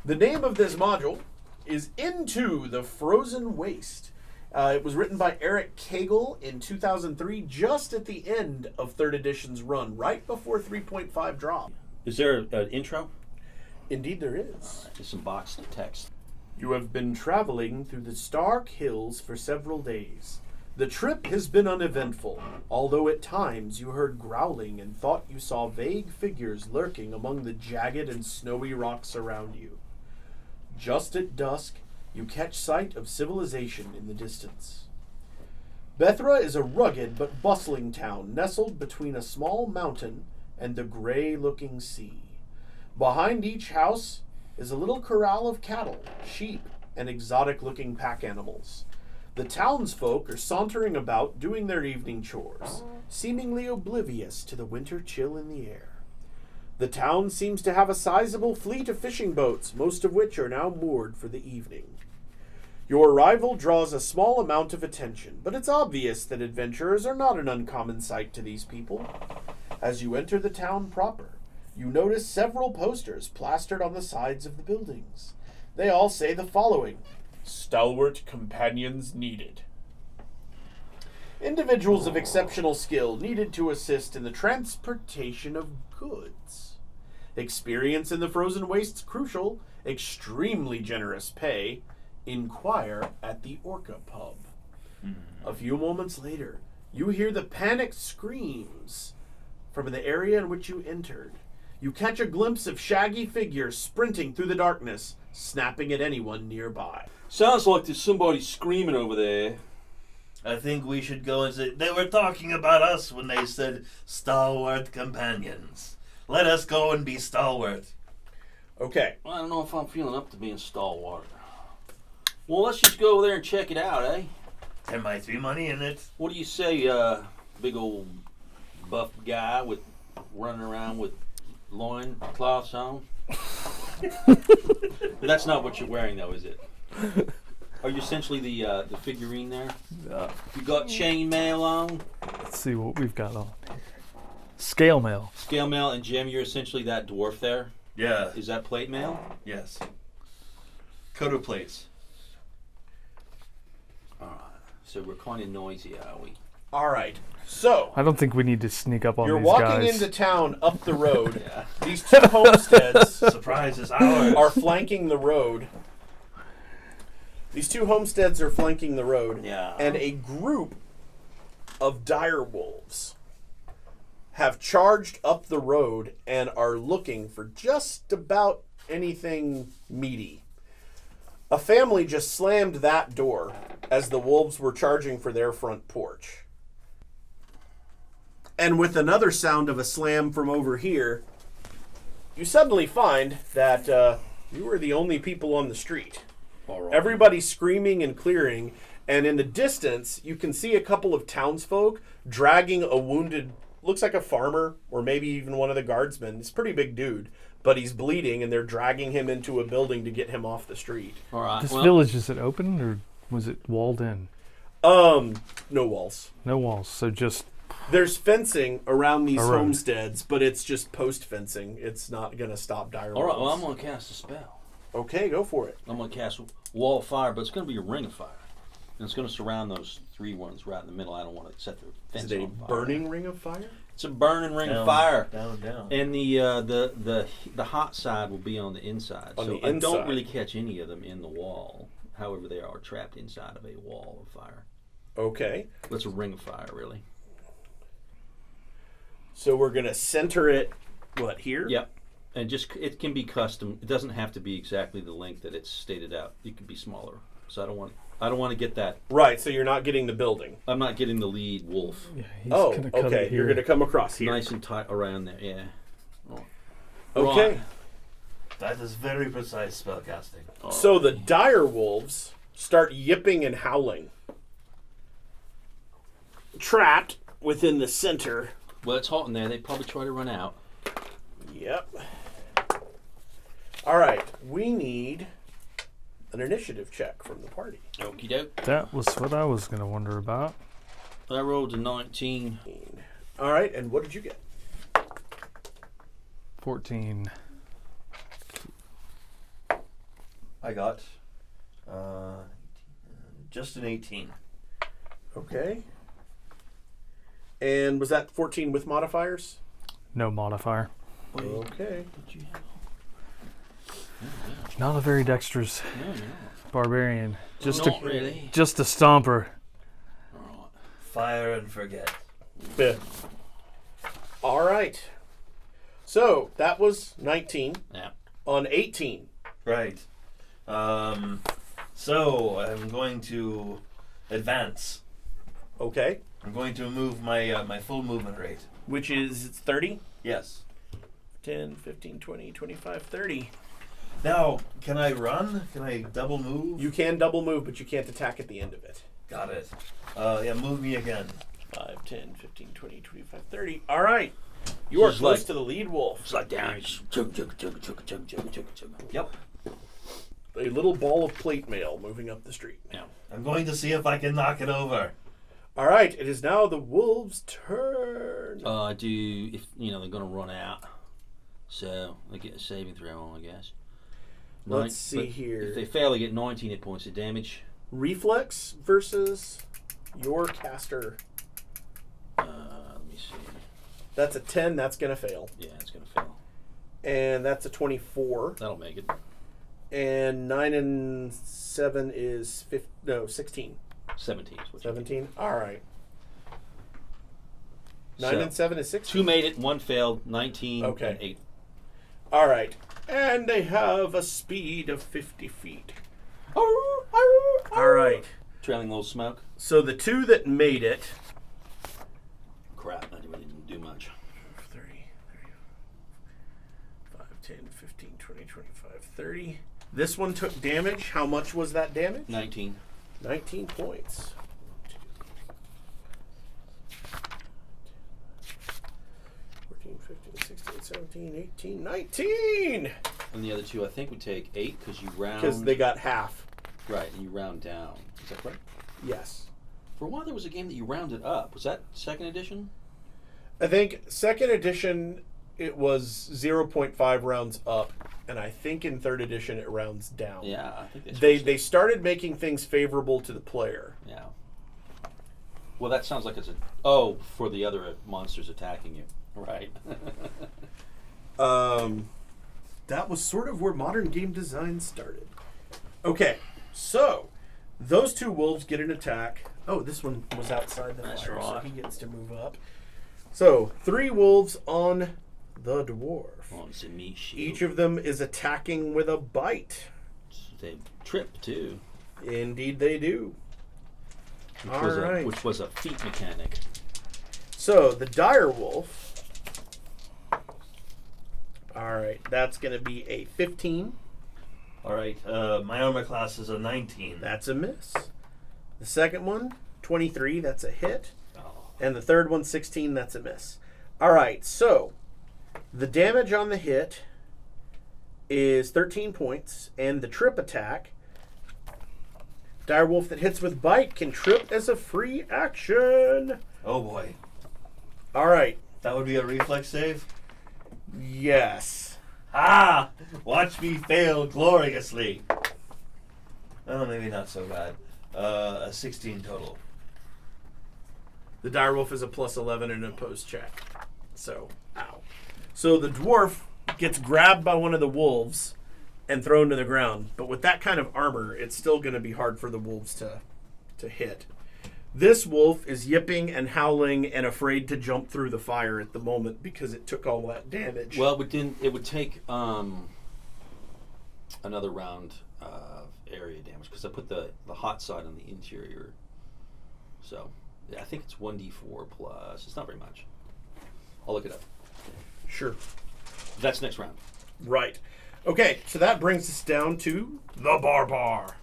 The name of this module is Into the Frozen Waste. It was written by Eric Cagle in 2003, just at the end of 3rd edition's run, right before 3.5 drop. Is there an intro? Indeed there is. There's some boxed text. You have been traveling through the Stark Hills for several days. The trip has been uneventful, although at times you heard growling and thought you saw vague figures lurking among the jagged and snowy rocks around you. Just at dusk, you catch sight of civilization in the distance. Bethra is a rugged but bustling town nestled between a small mountain and the gray-looking sea. Behind each house is a little corral of cattle, sheep, and exotic-looking pack animals. The townsfolk are sauntering about doing their evening chores, seemingly oblivious to the winter chill in the air. The town seems to have a sizable fleet of fishing boats, most of which are now moored for the evening. Your arrival draws a small amount of attention, but it's obvious that adventurers are not an uncommon sight to these people. As you enter the town proper, you notice several posters plastered on the sides of the buildings. They all say the following: "Stalwart companions needed." Individuals of exceptional skill needed to assist in the transportation of goods. Experience in the frozen wastes crucial, extremely generous pay. Inquire at the Orca pub. A few moments later, you hear the panicked screams from the area in which you entered. You catch a glimpse of shaggy figures sprinting through the darkness, snapping at anyone nearby. Sounds like there's somebody screaming over there. I think we should go and say they were talking about us when they said stalwart companions. Let us go and be stalwart. Okay. Well, I don't know if I'm feeling up to being stalwart. Well, let's just go over there and check it out, eh? There might be money in it. What do you say, big old buff guy with running around with loin cloths on? That's not what you're wearing, though, is it? Are you essentially the figurine there? You got chainmail on? Let's see what we've got on here. Scale mail. Scale mail, and Jim, you're essentially that dwarf there? Yeah. Is that plate mail? Yes. Kodo plates. Alright. So we're kind of noisy, are we? All right. So, I don't think we need to sneak up on you're these walking guys. into town up the road. Yeah. These two homesteads Surprise is ours. are flanking the road. These two homesteads are flanking the road. Yeah. And a group of dire wolves have charged up the road and are looking for just about anything meaty. A family just slammed that door as the wolves were charging for their front porch. And with another sound of a slam from over here, you suddenly find that you are the only people on the street. All right. Everybody's screaming and clearing, and in the distance, you can see a couple of townsfolk dragging a wounded, looks like a farmer, or maybe even one of the guardsmen. He's a pretty big dude, but he's bleeding, and they're dragging him into a building to get him off the street. All right. This village, is it open or was it walled in? No walls. No walls, so just... There's fencing around these A road. homesteads, but it's just post fencing. It's not going to stop dire All right, well, I'm wolves. going to cast a spell. Okay, go for it. I'm going to cast Wall of Fire, but it's going to be a Ring of Fire. And it's going to surround those three ones right in the middle. I don't want to set the fence Is it a on fire. burning ring of fire? It's a burning ring Down, of fire. Down. And the hot side will be on the inside. On so the I don't inside. really catch any of them in the wall. However, they are trapped inside of a wall of fire. Okay. That's a ring of fire, really. So we're going to center it, what, here? Yep. And just it can be custom. It doesn't have to be exactly the length that it's stated out. It could be smaller. So I don't want to get that. Right, so you're not getting the building. I'm not getting the lead wolf. Yeah, he's Oh, gonna cut okay. it You're here. going to come across here. Nice and tight around there. Yeah. Oh. Okay. Right. That is very precise spellcasting. Oh. So the dire wolves start yipping and howling. Trapped within the center. Well, it's hot in there. They probably try to run out. Yep. All right, we need an initiative check from the party. Okie doke. That was what I was going to wonder about. I rolled a 19. All right, and what did you get? 14. I got just an 18. Okay. And was that 14 with modifiers? No modifier. Okay. Not a very dexterous No, no. barbarian. Just Not a really. just a stomper. Alright. Fire and forget. Yeah. All right. So that was 19 Yeah. on 18. Right. So I'm going to advance. Okay. I'm going to move my my full movement rate. Which is it's 30, Yes. 10, 15, 20, 25, 30. Now, can I run? Can I double move? You can double move, but you can't attack at the end of it. Got it. Yeah, move me again. 5, 10, 15, 20, 25, 30. All right. You are Just close like- to the lead wolf. It's like down. Chug, chug, chug, chug, chug, chug, chug, chug. Yep. A little ball of plate mail moving up the street. Yeah. I'm going to see if I can knock it over. All right. It is now the wolves' turn. I do, if they're going to run out. So they get a saving throw on, I guess. Let's see but here. If they fail, they get 19 hit points of damage. Reflex versus your caster. Let me see. That's a 10. That's going to fail. Yeah, it's going to fail. And that's a 24. That'll make it. And 9 and 7 is 16. 17 is what you 17. All right. get. 9 and 7 is 16. 2 made it, 1 failed, 19 Okay. and 8. All right. And they have a speed of 50 feet. All right. Trailing a little smoke. So the 2 that made it. Crap, that really didn't do much. 30, 5, 10, 15, 20, 25, 30. This one took damage. How much was that damage? 19. 19 points. 14, 15, 16, 17, 18, 19! And the other 2, I think, would take 8 because you round. Because they got half. Right, and you round down. Is that correct? Yes. For a while, there was a game that you rounded up. Was that 2nd edition? I think 2nd edition, it was 0.5 rounds up. And I think in 3rd edition, it rounds down. Yeah, I think that's They started making things favorable to the player. Yeah. Well, that sounds like it's for the other monsters attacking you. Right. That was sort of where modern game design started. Okay, so those 2 wolves get an attack. Oh, this one was outside the That's fire, so right. he gets to move up. So 3 wolves on the dwarf. On the meat shield. Each of them is attacking with a bite. They trip too. Indeed, they do. Which was a feat mechanic. So the dire wolf. All right, that's going to be a 15. All right. My armor class is a 19. That's a miss. The second one, 23. That's a hit. Oh. And the third one, 16. That's a miss. All right, so the damage on the hit is 13 points, and the trip attack, direwolf that hits with bite can trip as a free action. Oh boy. All right. That would be a reflex save? Yes. Ah! Watch me fail gloriously. Oh, maybe not so bad. A 16 total. The direwolf is a plus 11 in an opposed check. So, ow. So the dwarf gets grabbed by one of the wolves and thrown to the ground. But with that kind of armor, it's still going to be hard for the wolves to hit. This wolf is yipping and howling and afraid to jump through the fire at the moment because it took all that damage. Well, it would take another round of area damage because I put the hot side on the interior. So, yeah, I think it's 1d4 plus. It's not very much. I'll look it up. Sure. That's next round. Right. Okay, so that brings us down to the barbar.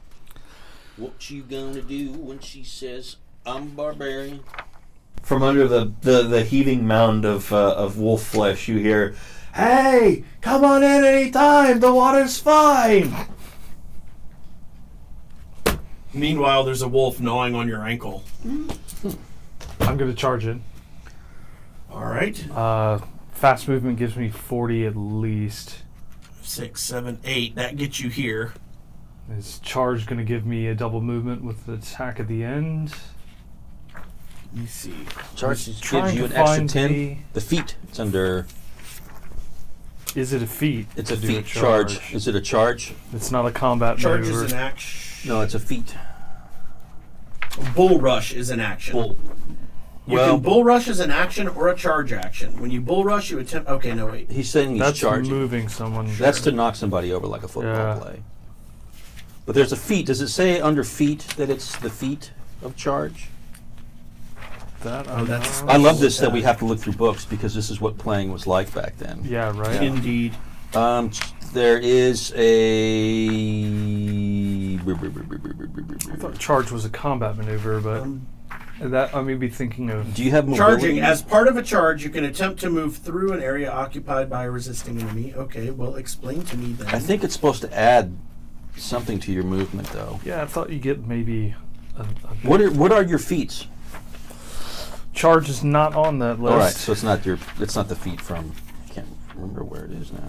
What you gonna do when she says, I'm barbarian? From under the heaving mound of wolf flesh, you hear, "Hey, come on in anytime. The water's fine." Meanwhile, there's a wolf gnawing on your ankle. I'm going to charge it. All right. Fast movement gives me 40 at least. 6, 7, 8. That gets you here. Is charge going to give me a double movement with the attack at the end? Let me see. Charge gives Trying you to an extra find 10. The feat. It's under. Is it a feat? It's a to do feat charge. Is it a charge? It's not a combat Charge maneuver. is an action. No, it's a feat. Bull rush is an action. Bull. You can bull rush as an action or a charge action. When you bull rush, you attempt. Okay, no wait. He's saying he's That's charging. moving someone. That's to knock somebody over like a football Yeah. play. But there's a feat. Does it say under feat that it's the feat of charge? That, that's- I love this that we have to look through books because this is what playing was like back then. Yeah, right. Indeed. There is a. I thought charge was a combat maneuver, but that I may be thinking of. Do you have mobility? Charging. As part of a charge, you can attempt to move through an area occupied by a resisting enemy. Okay, well, explain to me then. I think it's supposed to add something to your movement, though. Yeah, I thought you get maybe. What are your feats? Charge is not on that list. All right, so it's not the feat from. I can't remember where it is now.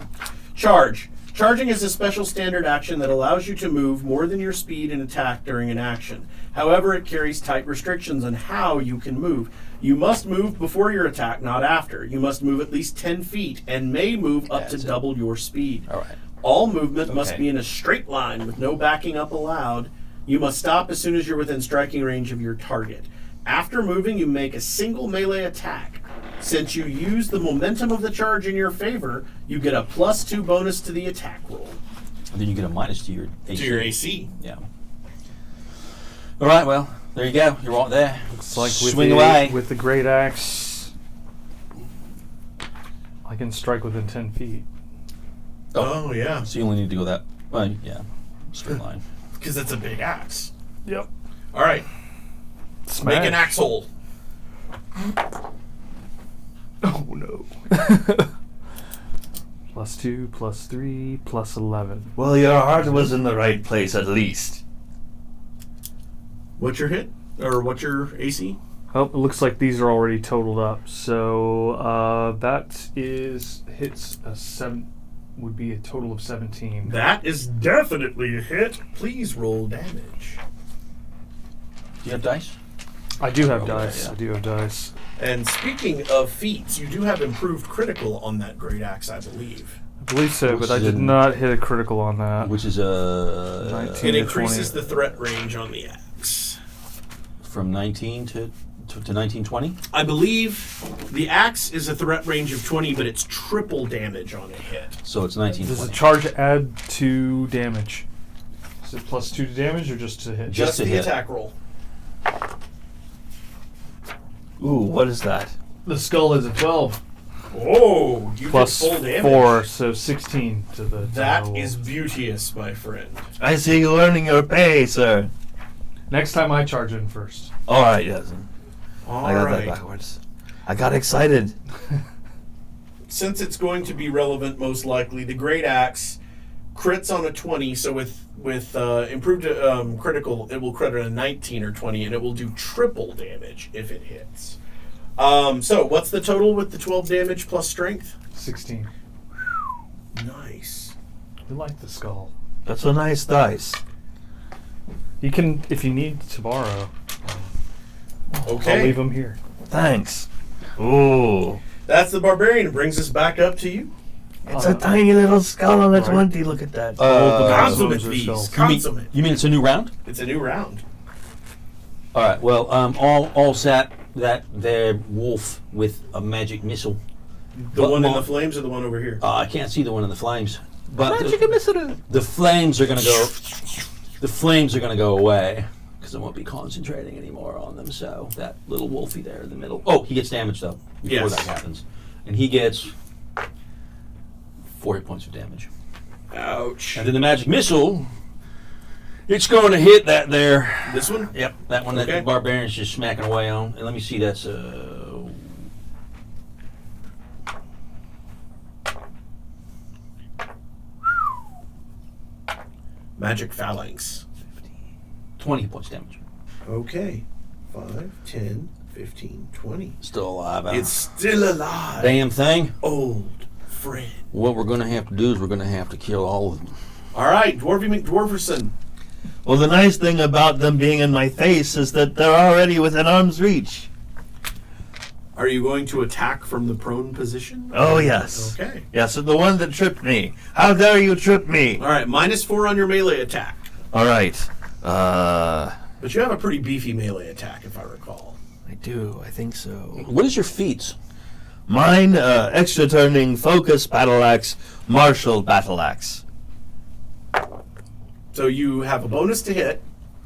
Charge. Charging is a special standard action that allows you to move more than your speed and attack during an action. However, it carries tight restrictions on how you can move. You must move before your attack, not after. You must move at least 10 feet and may move up to double your speed. All right. All movement must be in a straight line with no backing up allowed. You must stop as soon as you're within striking range of your target. After moving, you make a single melee attack. Since you use the momentum of the charge in your favor, you get a +2 bonus to the attack roll. And then you get a minus to your AC. To your AC. Yeah. All right, well, there you go. You're all there. It's like Swing away. with the great axe, I can strike within 10 feet. Oh, yeah. So you only need to go that. Well, yeah. Straight line. Because it's a big axe. Yep. All right. Smash. Make an axe hole. Oh no. +2, +3, +11. Well, your heart was in the right place at least. What's your hit? Or what's your AC? Oh, it looks like these are already totaled up. So that hits a 7. Would be a total of 17. That is definitely a hit. Please roll damage. Do you have dice? I do have Oh, dice. yeah. I do have dice. And speaking of feats, you do have improved critical on that great axe, I believe. I believe so, Which but I is did in- not hit a critical on that. Which is a 19. It to increases 20. the threat range on the axe. from 19 to 1920. I believe the axe is a threat range of 20, but it's triple damage on a hit. So it's Does the 1920. charge add to damage? Is it +2 to damage or just to hit? Just Just a the hit. attack roll. Ooh, what is that? The skull is a 12. Oh, you Plus did full damage. 4, so 16 to the That total. is beauteous, my friend. I see you earning your pay, sir. Next time I charge in first. All right, yes. All I got right. that backwards. I got excited. Since it's going to be relevant, most likely, the great axe crits on a 20. So with improved critical, it will crit on a 19 or 20, and it will do triple damage if it hits. So what's the total with the 12 damage plus strength? 16. Nice. We like the skull. That's a nice dice. You can, if you need to borrow, Okay. I'll leave them here. Thanks. Ooh. That's the barbarian. It brings us back up to you. It's a tiny little skull on a Right. 20. Look at that. Consummate those are these. shells. Consummate. You mean it's a new round? It's a new round. All right. Well, all sat that there wolf with a magic missile. The What one in mo- the flames or the one over here? I can't see the one in the flames, but the flames are gonna go. The flames are gonna go away because I won't be concentrating anymore on them. So that little wolfie there in the middle. Oh, he gets damaged though before Yes. that happens, and he gets 4 hit points of damage. Ouch. And then the magic missile, it's going to hit that there. This one? Yep, that one that Okay. the barbarian's just smacking away on. And let me see, that's Magic phalanx. 20 hit points damage. Okay. 5, 10, 15, 20. Still alive. Huh? It's still alive. damn thing. Old friend. What we're going to have to do is we're going to have to kill all of them. All right, Dwarvy McDwarverson. Well, the nice thing about them being in my face is that they're already within arm's reach. Are you going to attack from the prone position? Oh, yes. Okay. Yes, the one that tripped me. How dare you trip me? All right, -4 on your melee attack. All right. But you have a pretty beefy melee attack, if I recall. I do. I think so. What is your feats? Mine, extra turning, focus, battle axe, martial, battle axe. So you have a bonus to hit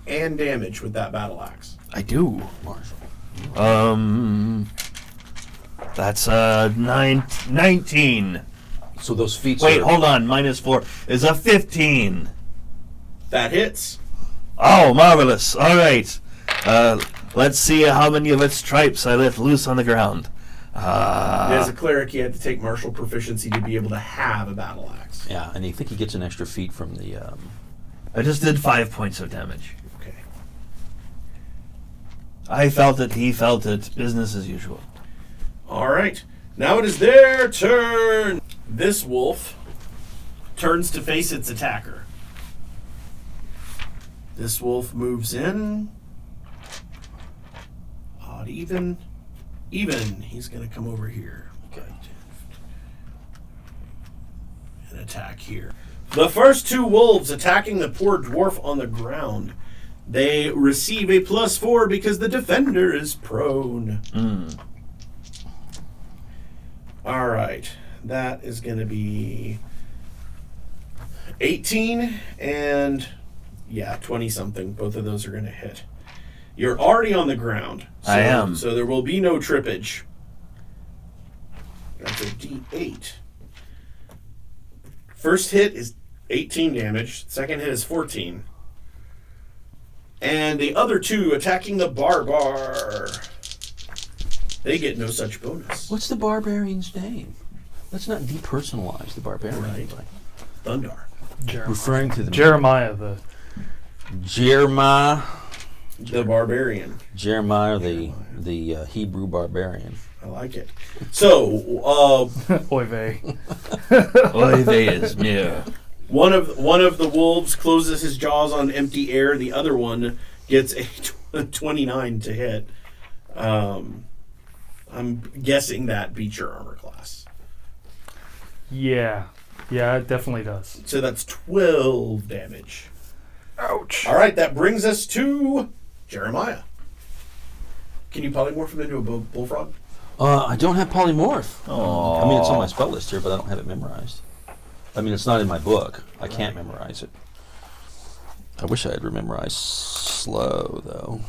and damage with that battle axe. I do. Marshall. That's 19. So those feats Wait, are... hold on. -4 is a 15. That hits. Oh, marvelous. All right. Let's see how many of its stripes I let loose on the ground. As a cleric, you had to take martial proficiency to be able to have a battle axe. Yeah, and you think he gets an extra feat from the... I just did 5 points of damage. Okay. I felt it. He felt it. Business as usual. All right. Now it is their turn. This wolf turns to face its attacker. This wolf moves in. Odd even. Even. He's going to come over here. Okay. And attack here. The first two wolves attacking the poor dwarf on the ground. They receive a +4 because the defender is prone. All right. That is going to be 18 and, 20-something. Both of those are going to hit. You're already on the ground. So, I am. So there will be no trippage. That's a D8. First hit is 18 damage. Second hit is 14. And the other two attacking the barbar. They get no such bonus. What's the barbarian's name? Let's not depersonalize the barbarian. Right. Thundar. Referring to the... Jeremiah, the Jeremiah. The barbarian. Jeremiah, the Hebrew barbarian. I like it. So, Oy vey. Oy vey is near. one of the wolves closes his jaws on empty air. The other one gets a 29 to hit. I'm guessing that beats your armor class. Yeah, it definitely does. So that's 12 damage. Ouch. All right, that brings us to Jeremiah. Can you polymorph him into a bullfrog? I don't have polymorph. Aww. I mean, it's on my spell list here, but I don't have it memorized. I mean, it's not in my book. I can't memorize it. I wish I had memorized slow, though.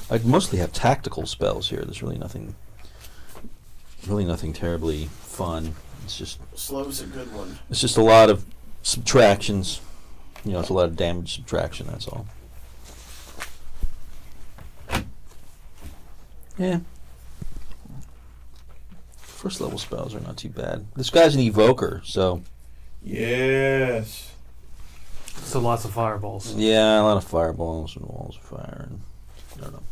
I mostly have tactical spells here. There's really nothing terribly fun. It's just Slow's a good one. It's just a lot of subtractions. You know, it's a lot of damage subtraction. That's all. Yeah. First level spells are not too bad. This guy's an evoker, so Yes. So lots of fireballs. yeah, a lot of fireballs and walls of fire. And I don't know.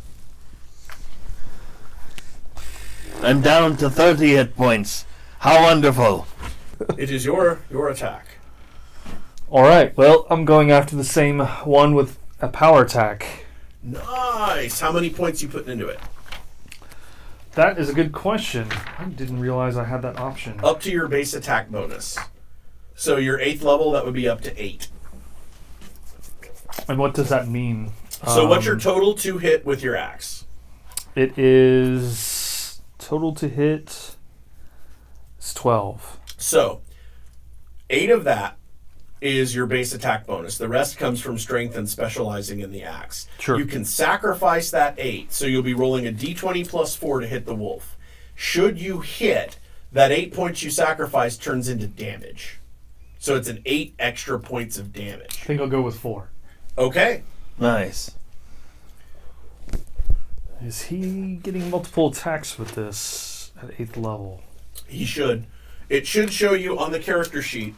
I'm down to 30 hit points. How wonderful. It is your attack. All right. Well, I'm going after the same one with a power attack. Nice. How many points you putting into it? That is a good question. I didn't realize I had that option. Up to your base attack bonus. So your 8th level, that would be up to 8. And what does that mean? So what's your total to hit with your axe? It is total to hit. It's 12. So 8 of that is your base attack bonus. The rest comes from strength and specializing in the axe. Sure. You can sacrifice that 8, so you'll be rolling a d20 plus 4 to hit the wolf. Should you hit, that 8 points you sacrifice turns into damage. So it's an 8 extra points of damage. I think I'll go with 4. Okay. Nice. Is he getting multiple attacks with this at 8th level? He should. It should show you on the character sheet.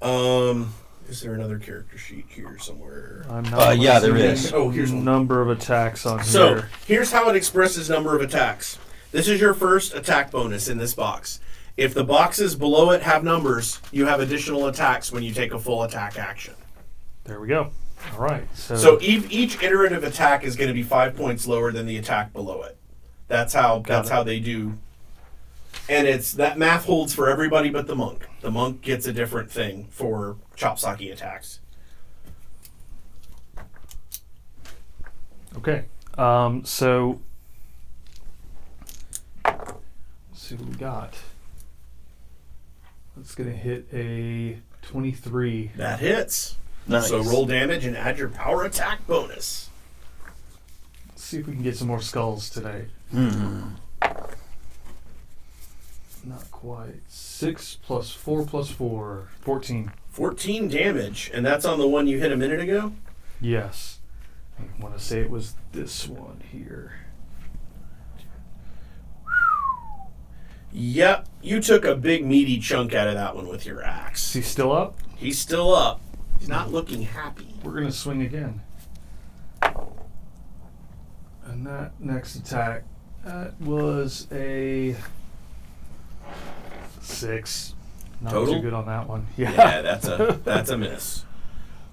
Is there another character sheet here somewhere? I'm not Yeah, there seeing is. Oh, here's one. number of attacks on So, here. here's how it expresses number of attacks. This is your first attack bonus in this box. If the boxes below it have numbers, you have additional attacks when you take a full attack action. There we go. All right. So each iterative attack is going to be 5 points lower than the attack below it. That's how they do. And that math holds for everybody but the monk. The monk gets a different thing for chop-socky attacks. Okay. So let's see what we got. That's going to hit a 23. That hits. Nice. So roll damage and add your power attack bonus. Let's see if we can get some more skulls today. Not quite. 6 plus 4 plus 4. 14. 14 damage, and that's on the one you hit a minute ago? Yes. I want to say it was this one here. Yep, you took a big meaty chunk out of that one with your Is axe. he still up? He's still up. He's not looking happy. We're going to swing again. And that next attack, that was a 6. Not Total? too good on that one. Yeah, that's a miss.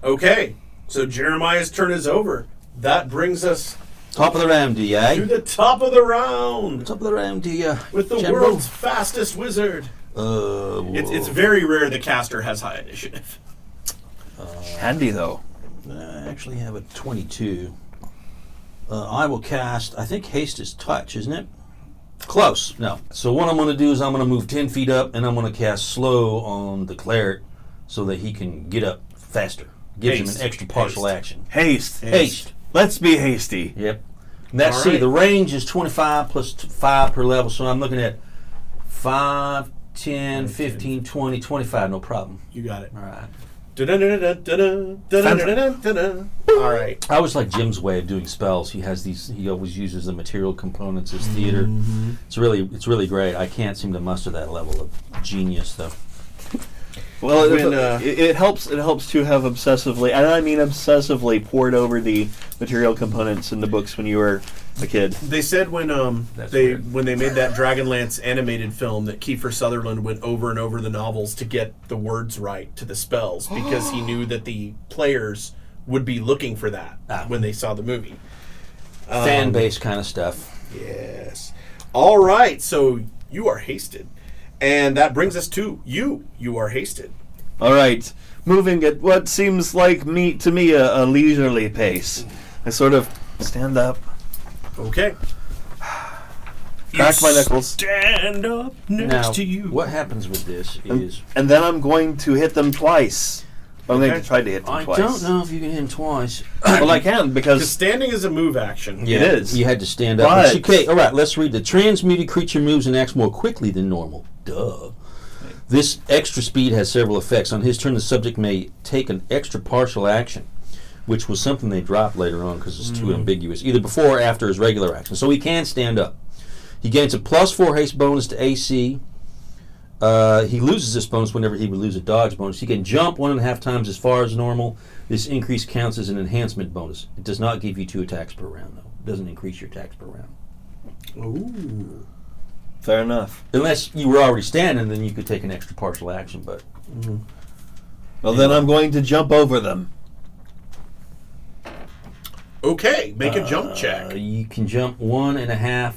Okay, so Jeremiah's turn is over. That brings us Top of the round, do ya? to the top of the round Top of the round, do ya? with the General? world's fastest wizard. It's Whoa. very rare the caster has high initiative. Handy though. I actually have a 22. I will cast, I think haste is touch, isn't it? Close. No. So what I'm going to do is I'm going to move 10 feet up and I'm going to cast slow on the cleric so that he can get up faster. Gives him Haste. an extra partial Haste. action. Haste. Haste. Let's be hasty. Yep. And that's, All see, right. the range is 25 plus 5 per level, so I'm looking at 5, 10, 15, 20, 25, no problem. You got it. All right. All right. I always like Jim's way of doing spells. He has these. He always uses the material components as theater. It's really great. I can't seem to muster that level of genius though. Well, When, it helps. It helps to have obsessively, and I mean obsessively, poured over the material components in the books when you were a kid. They said when That's they weird. when they made that Dragonlance animated film that Kiefer Sutherland went over and over the novels to get the words right to the spells because he knew that the players would be looking for that when they saw the movie. Fan base kind of stuff. Yes. All right. So you are hasted, and that brings us to you. You are hasted. All right, moving at what seems like to me a leisurely pace. I sort of stand up, Okay. crack my knuckles, Stand up next Now, to you. what happens with this is and then I'm going to hit them twice. I'm going to try to hit them I twice. don't know if you can hit him twice. Well, I can Because because standing is a move action. Yeah, It is. You had to stand up. But- Okay, all right, let's read. The transmuted creature moves and acts more quickly than normal. Duh. This extra speed has several effects. On his turn, the subject may take an extra partial action, which was something they dropped later on because it's too ambiguous, either before or after his regular action. So he can stand up. He gains a +4 haste bonus to AC. He loses this bonus whenever he would lose a dodge bonus. He can jump 1.5 times as far as normal. This increase counts as an enhancement bonus. It does not give you 2 attacks per round, though. It doesn't increase your attacks per round. Ooh. fair enough. Unless you were already standing, then you could take an extra partial action, but... Well, then I'm going to jump over them. Okay. Make a jump check. You can jump 1.5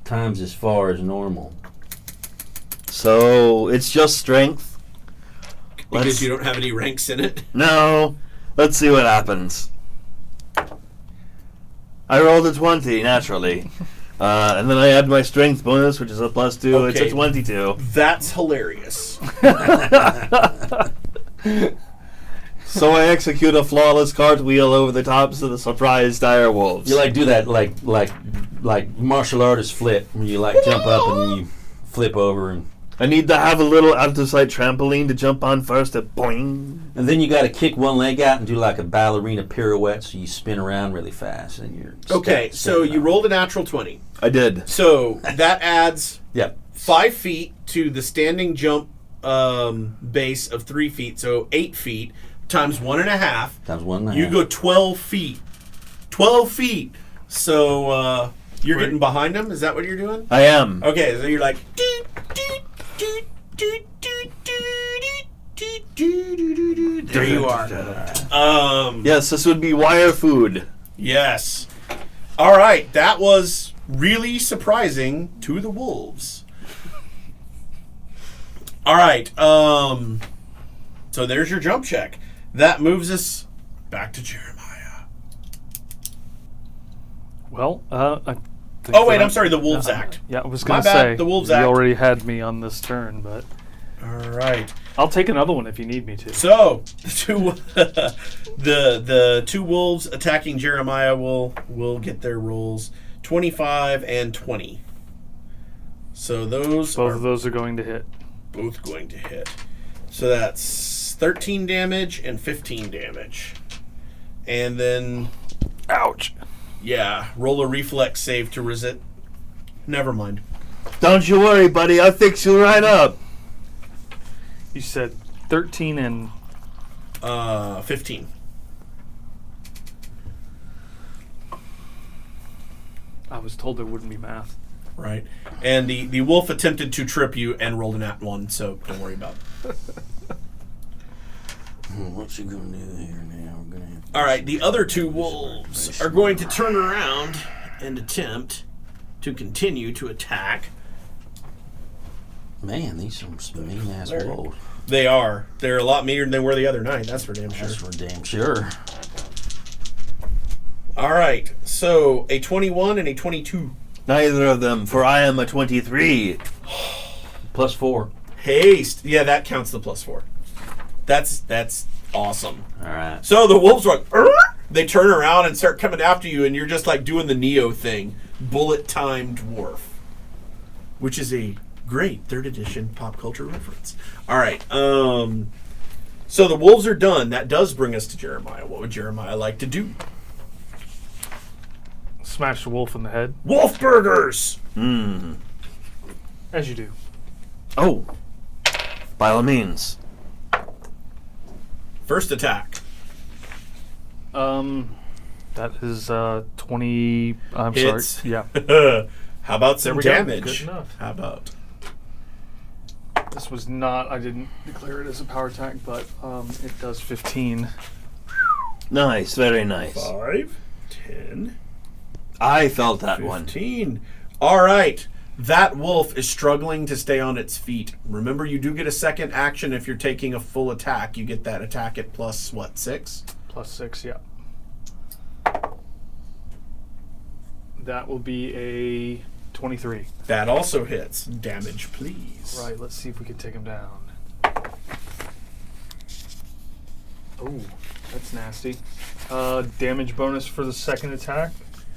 times as far as normal. So it's just strength. Because you don't have any ranks in it. No. Let's see what happens. I rolled a 20, naturally. And then I add my strength bonus, which is a +2. It's Okay. a 22. That's hilarious. So I execute a flawless cartwheel over the tops of the surprised dire wolves. You do that like martial artist flip, where you jump up and then you flip over, and I need to have a little out-of-sight trampoline to jump on first. Boing. then you got to kick one leg out and do like a ballerina pirouette, so you spin around really fast, and you're Okay, so standing you up. rolled a natural 20. I did. So that adds Yep. 5 feet to the standing jump base of 3 feet, so 8 feet times 1.5. Times 1.5. You go 12 feet. 12 feet. So you're getting behind them? Is that what you're doing? I am. Okay, so you're like... There you are. Yes, this would be wire food. Yes. All right. That was really surprising to the wolves. All right. So there's your jump check. That moves us back to Jeremiah. Well, I think Oh, wait. that I'm sorry. The Wolves Act. Yeah, I was My going to bad, say. the Wolves you Act. already had me on this turn, but All right. I'll take another one if you need me to. So the two wolves attacking Jeremiah will get their rolls 25 and 20. So those Both are of those are going to hit. both going to hit. So that's 13 damage and 15 damage. And then Ouch. yeah, roll a reflex save to resist. Never mind. Don't you worry, buddy. I'll fix you right up. You said 13 and 15. I was told there wouldn't be math. Right. And the wolf attempted to trip you and rolled an at 1, so don't worry about it. What's he gonna do here now? We're gonna have to All right, the other two wolves are going to turn around and attempt to continue to attack. Man, these are some mean ass wolves. They are. They're a lot meaner than they were the other night, that's for damn sure. That's for damn sure. All right, so a 21 and a 22. Neither of them, for I am a 23. +4. Haste. Yeah, that counts the +4. That's awesome. All right. So the wolves are like, "Arr!" They turn around and start coming after you, and you're just like doing the Neo thing, bullet time dwarf, which is a great 3rd edition pop culture reference. All right, so the wolves are done. That does bring us to Jeremiah. What would Jeremiah like to do? Smash the wolf in the head, Wolf burgers. as you do. Oh, by all means. First attack. That is 20. I'm Hits. sorry. Yeah. How about some There we go. damage? Good enough. How about? This was not. I didn't declare it as a power attack, but it does 15. Nice, very nice. 5, 10, I felt that one. 15. All right. That wolf is struggling to stay on its feet. Remember, you do get a second action if you're taking a full attack. You get that attack at plus, what, 6? +6, yeah. That will be a 23. That also hits. Damage, please. Right, let's see if we can take him down. Oh, that's nasty. Damage bonus for the second attack.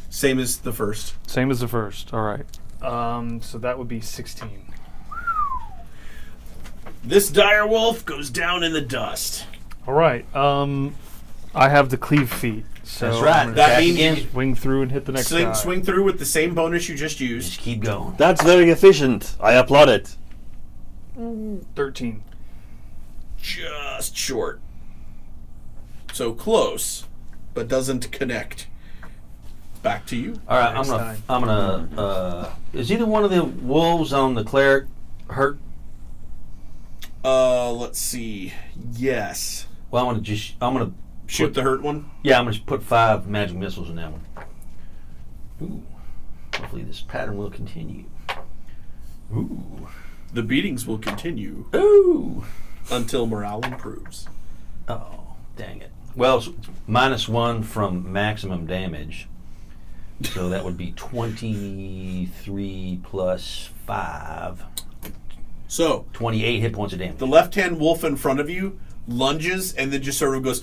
Same as the first. Same as the first. All right. So that would be 16. This dire wolf goes down in the dust. All right. I have the cleave feet. So That's right. I'm gonna That means again. you swing through and hit the next guy. swing through with the same bonus you just used. Just keep going. That's very efficient. I applaud it. 13. Just short. So close, but doesn't connect. Back to you. All right, Next I'm gonna. Is either one of the wolves on the cleric hurt? Let's see. Yes. Well, I'm gonna Shoot the hurt one. Yeah, I'm gonna put 5 magic missiles in that one. Ooh. Hopefully this pattern will continue. Ooh. The beatings will continue Ooh. until morale improves. Oh, dang it. Well, it's -1 from maximum damage. So that would be 23 plus 5. So 28 hit points of damage. the left-hand wolf in front of you lunges and then just sort of goes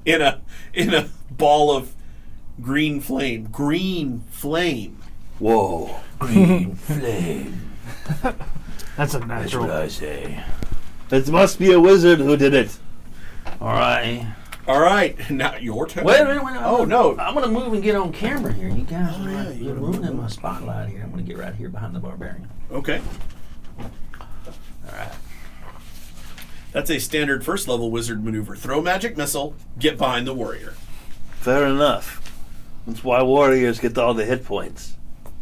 in a ball of green flame. Green flame. Whoa. Green flame. That's a That's natural. what I say. It must be a wizard who did it. All right. All right, now your turn. Wait a minute. Oh, no. I'm going to move and get on camera here. You guys Oh, yeah, you're ruining my spotlight here. I'm going to get right here behind the barbarian. Okay. All right. That's a standard first level wizard maneuver. Throw magic missile, get behind the warrior. Fair enough. That's why warriors get all the hit points.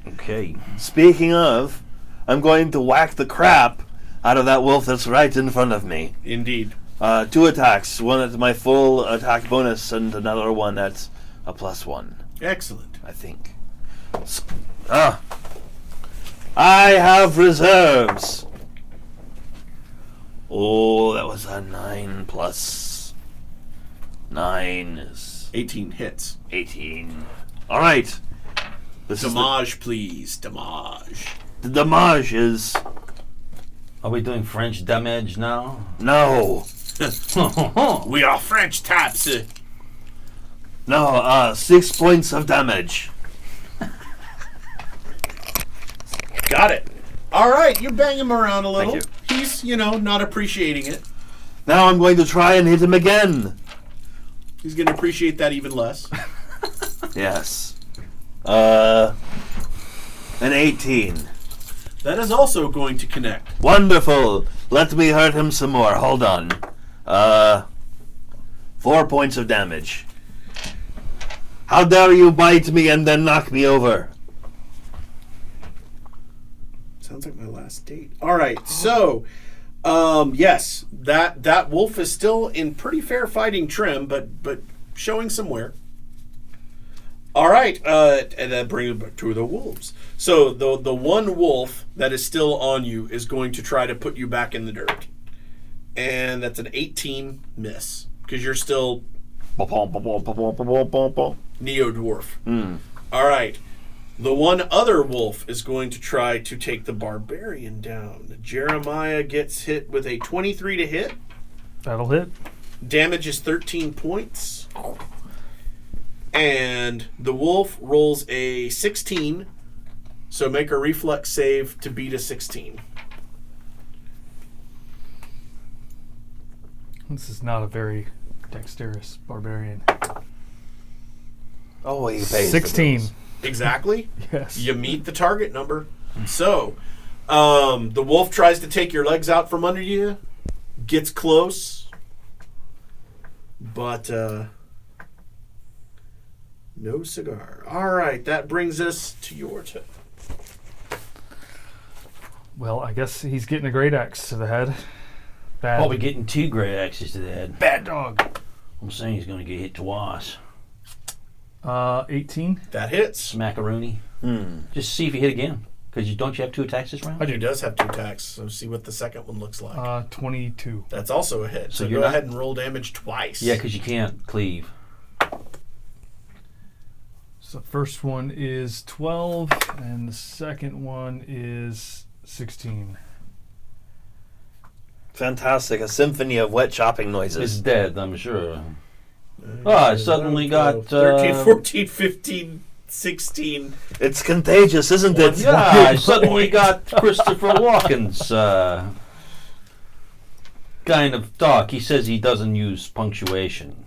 Okay. Speaking of, I'm going to whack the crap out of that wolf that's right in front of me. Indeed. 2 attacks. One at my full attack bonus, and another one at a +1. Excellent. I think. I have reserves. Oh, that was a 9 plus 9 is 18 hits. 18. All right. This Damage, please. Damage. the damage is Are we doing French damage now? no. We are French taps. No, 6 points of damage. Got it. All right, you bang him around a little. Thank He's, not appreciating it. Now I'm going to try and hit him again. He's going to appreciate that even less. Yes. An 18. That is also going to connect. Wonderful. Let me hurt him some more. Hold on. 4 points of damage. How dare you bite me and then knock me over? Sounds like my last date. All right, so yes, that wolf is still in pretty fair fighting trim, but showing some wear. All right, and that brings us to the wolves. So the one wolf that is still on you is going to try to put you back in the dirt, and that's an 18 miss because you're still neo-dwarf. All right. The one other wolf is going to try to take the barbarian down. Jeremiah gets hit with a 23 to hit. That'll hit. Damage is 13 points. And the wolf rolls a 16. So make a reflex save to beat a 16. This is not a very dexterous barbarian. Oh, he pays 16. Exactly. Yes. You meet the target number. So, the wolf tries to take your legs out from under you, gets close, but no cigar. All right, that brings us to your turn. Well, I guess he's getting a great axe to the head. Bad. Probably getting 2 great axes to the head. Bad dog. I'm saying he's going to get hit twice. 18. That hits. Smackaroonie. Just see if you hit again. Because don't you have 2 attacks this round? He does have 2 attacks, so see what the second one looks like. 22. That's also a hit. So you're go not- ahead and roll damage twice. Yeah, because you can't cleave. So the first one is 12, and the second one is 16. Fantastic. A symphony of wet chopping It's noises. dead, I'm sure. I suddenly got... 13, 14, 15, 16. It's contagious, isn't it? Yeah, I suddenly got Christopher Walken's kind of talk. He says he doesn't use punctuation.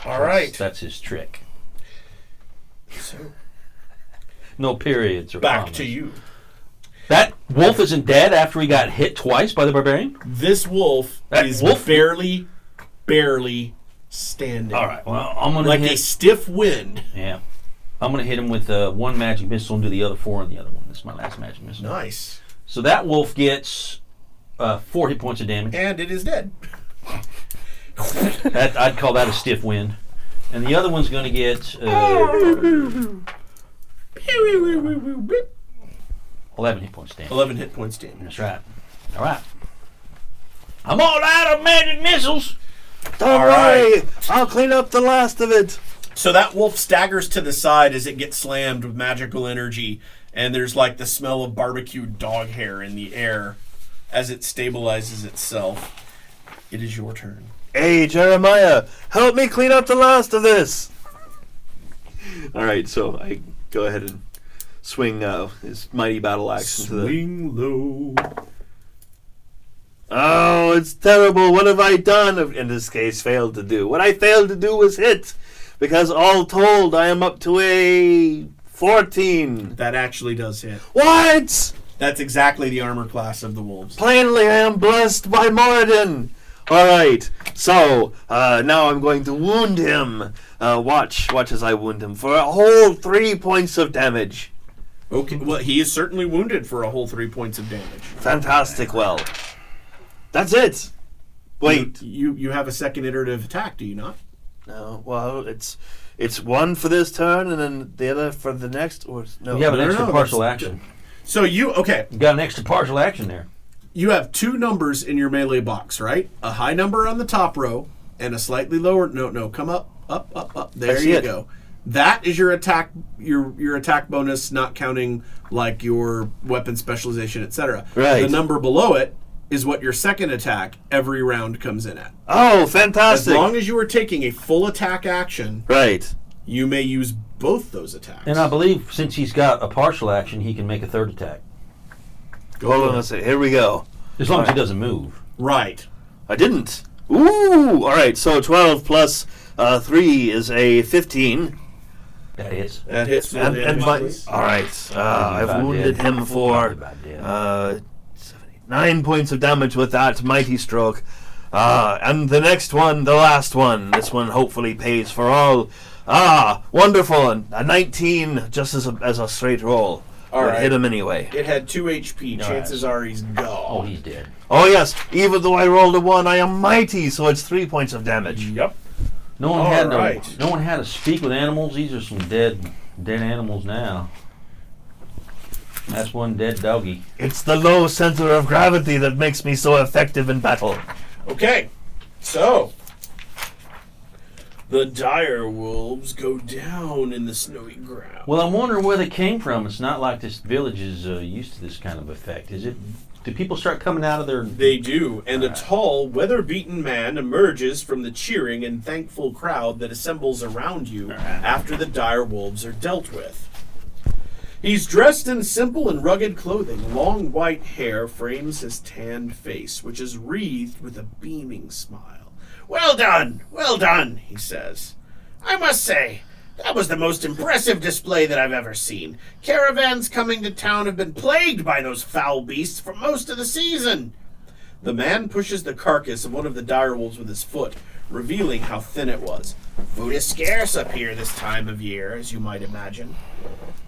All right. That's his trick. So No periods or back commas. to you. That wolf isn't dead after he got hit twice by the barbarian? This wolf That is wolf- barely standing. All right, well, I'm going to Like hit... a stiff wind. Yeah. I'm going to hit him with 1 magic missile and do the other 4 on the other one. This is my last magic missile. Nice. So that wolf gets 4 hit points of damage. And it is dead. I'd call that a stiff wind. And the other one's going to get 11 hit points damage. 11 hit points damage. That's right. All right. I'm all out of magic missiles. Don't All worry. I'll clean up the last of it. So that wolf staggers to the side as it gets slammed with magical energy, and there's like the smell of barbecued dog hair in the air as it stabilizes itself. It is your turn. Hey, Jeremiah, help me clean up the last of this. All right, so I go ahead and swing his mighty battle axe into the... Swing low. Oh, it's terrible. What have I done? In this case, failed to do. What I failed to do was hit, because all told, I am up to a 14. That actually does hit. What? That's exactly the armor class of the wolves. Plainly, I am blessed by Moradin. All right, so now I'm going to wound him. Watch as I wound him for a whole 3 points of damage. Okay, well, he is certainly wounded for a whole 3 points of damage. Fantastic. Well, That's it. Wait. You have a second iterative attack, do you not? No. Well, it's one for this turn and then the other for the next. Or no. You have an extra partial that's- action. So you You got an extra partial action there. You have two numbers in your melee box, right? A high number on the top row and a slightly lower. No, come up. There see you it. go. That is your attack. Your attack bonus, not counting like your weapon specialization, etc. Right. The number below it is what your second attack every round comes in at. Oh, As fantastic. long as you are taking a full attack action, Right. you may use both those attacks. And I believe since he's got a partial action, he can make a third attack. Hold on a second. Here we go. As long as he doesn't move. Right. I didn't. Ooh. All right. So 12 plus 3 is a 15. That hits. That hits. And all right. I've About wounded dead. him for About dead. 9 points of damage with that mighty stroke. And the next one, the last one. This one hopefully pays for all. Wonderful. And a 19 just as a straight roll. All Would right. hit him anyway. It had 2 HP. Chances are he's Oh, gone. he's dead. Oh yes, even though I rolled a 1, I am mighty, so it's 3 points of damage. Yep. No one All had right. no one had to speak with animals. These are some dead animals now. That's one dead doggy. It's the low center of gravity that makes me so effective in battle. Okay, so the dire wolves go down in the snowy ground. Well, I'm wondering where they came from. It's not like this village is used to this kind of effect. Is it? Do people start coming out of their? They do, and a tall, weather-beaten man emerges from the cheering and thankful crowd that assembles around you after the dire wolves are dealt with. He's dressed in simple and rugged clothing. Long white hair frames his tanned face, which is wreathed with a beaming smile. Well done, he says. I must say, that was the most impressive display that I've ever seen. Caravans coming to town have been plagued by those foul beasts for most of the season. The man pushes the carcass of one of the direwolves with his foot, revealing how thin it was. Food is scarce up here this time of year, as you might imagine.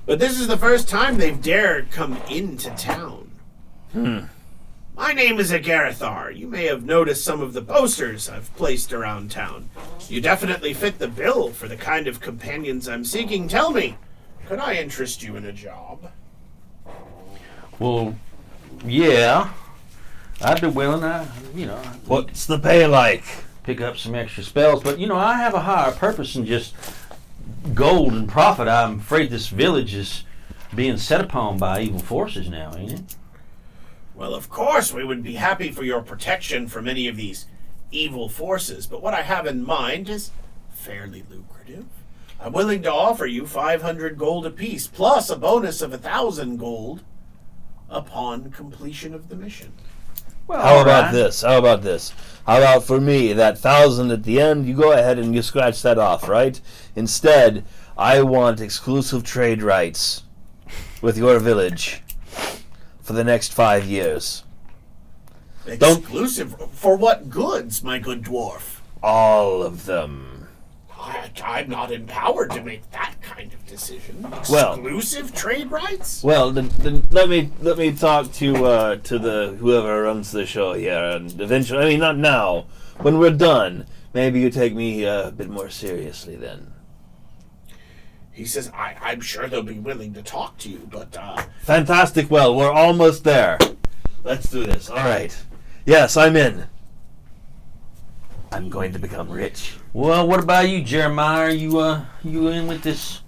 But this is the first time they've dared come into town. My name is Agarithar. You may have noticed some of the posters I've placed around town. You definitely fit the bill for the kind of companions I'm seeking. Tell me, could I interest you in a job? Well, yeah, I'd be willing. What's the pay like? Pick up some extra spells, but I have a higher purpose than just gold and profit. I'm afraid this village is being set upon by evil forces now, ain't it? Well, of course, we would be happy for your protection from any of these evil forces, but what I have in mind is fairly lucrative. I'm willing to offer you 500 gold apiece, plus a bonus of 1,000 gold upon completion of the mission. Well, How about this? How about for me, that 1,000 at the end, you go ahead and you scratch that off, right? Instead, I want exclusive trade rights with your village for the next 5 years. Exclusive? For what goods, my good dwarf? All of them. I'm not empowered to make that kind of decision. Well- Exclusive trade rights? Well, then let me talk to the whoever runs the show here, and eventually, I mean, not now. When we're done, maybe you take me a bit more seriously then. He says, I'm sure they'll be willing to talk to you, but, Fantastic. Well, we're almost there. Let's do this. All right. Yes, I'm in. I'm going to become rich. Well, what about you, Jeremiah? You in with this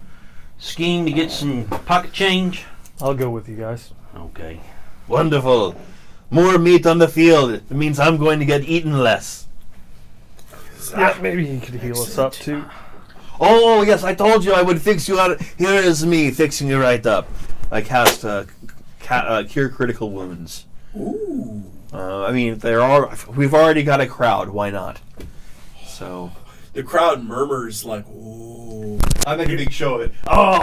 scheme to get some pocket change? I'll go with you guys. Okay. Wonderful. More meat on the field. It means I'm going to get eaten less. Yeah, maybe he could heal us up too. Oh, yes, I told you I would fix you out. Here is me fixing you right up. I cast Cure Critical Wounds. ooh. I mean, we've already got a crowd. Why not? So The crowd murmurs like, ooh. I make a big show of it. Oh,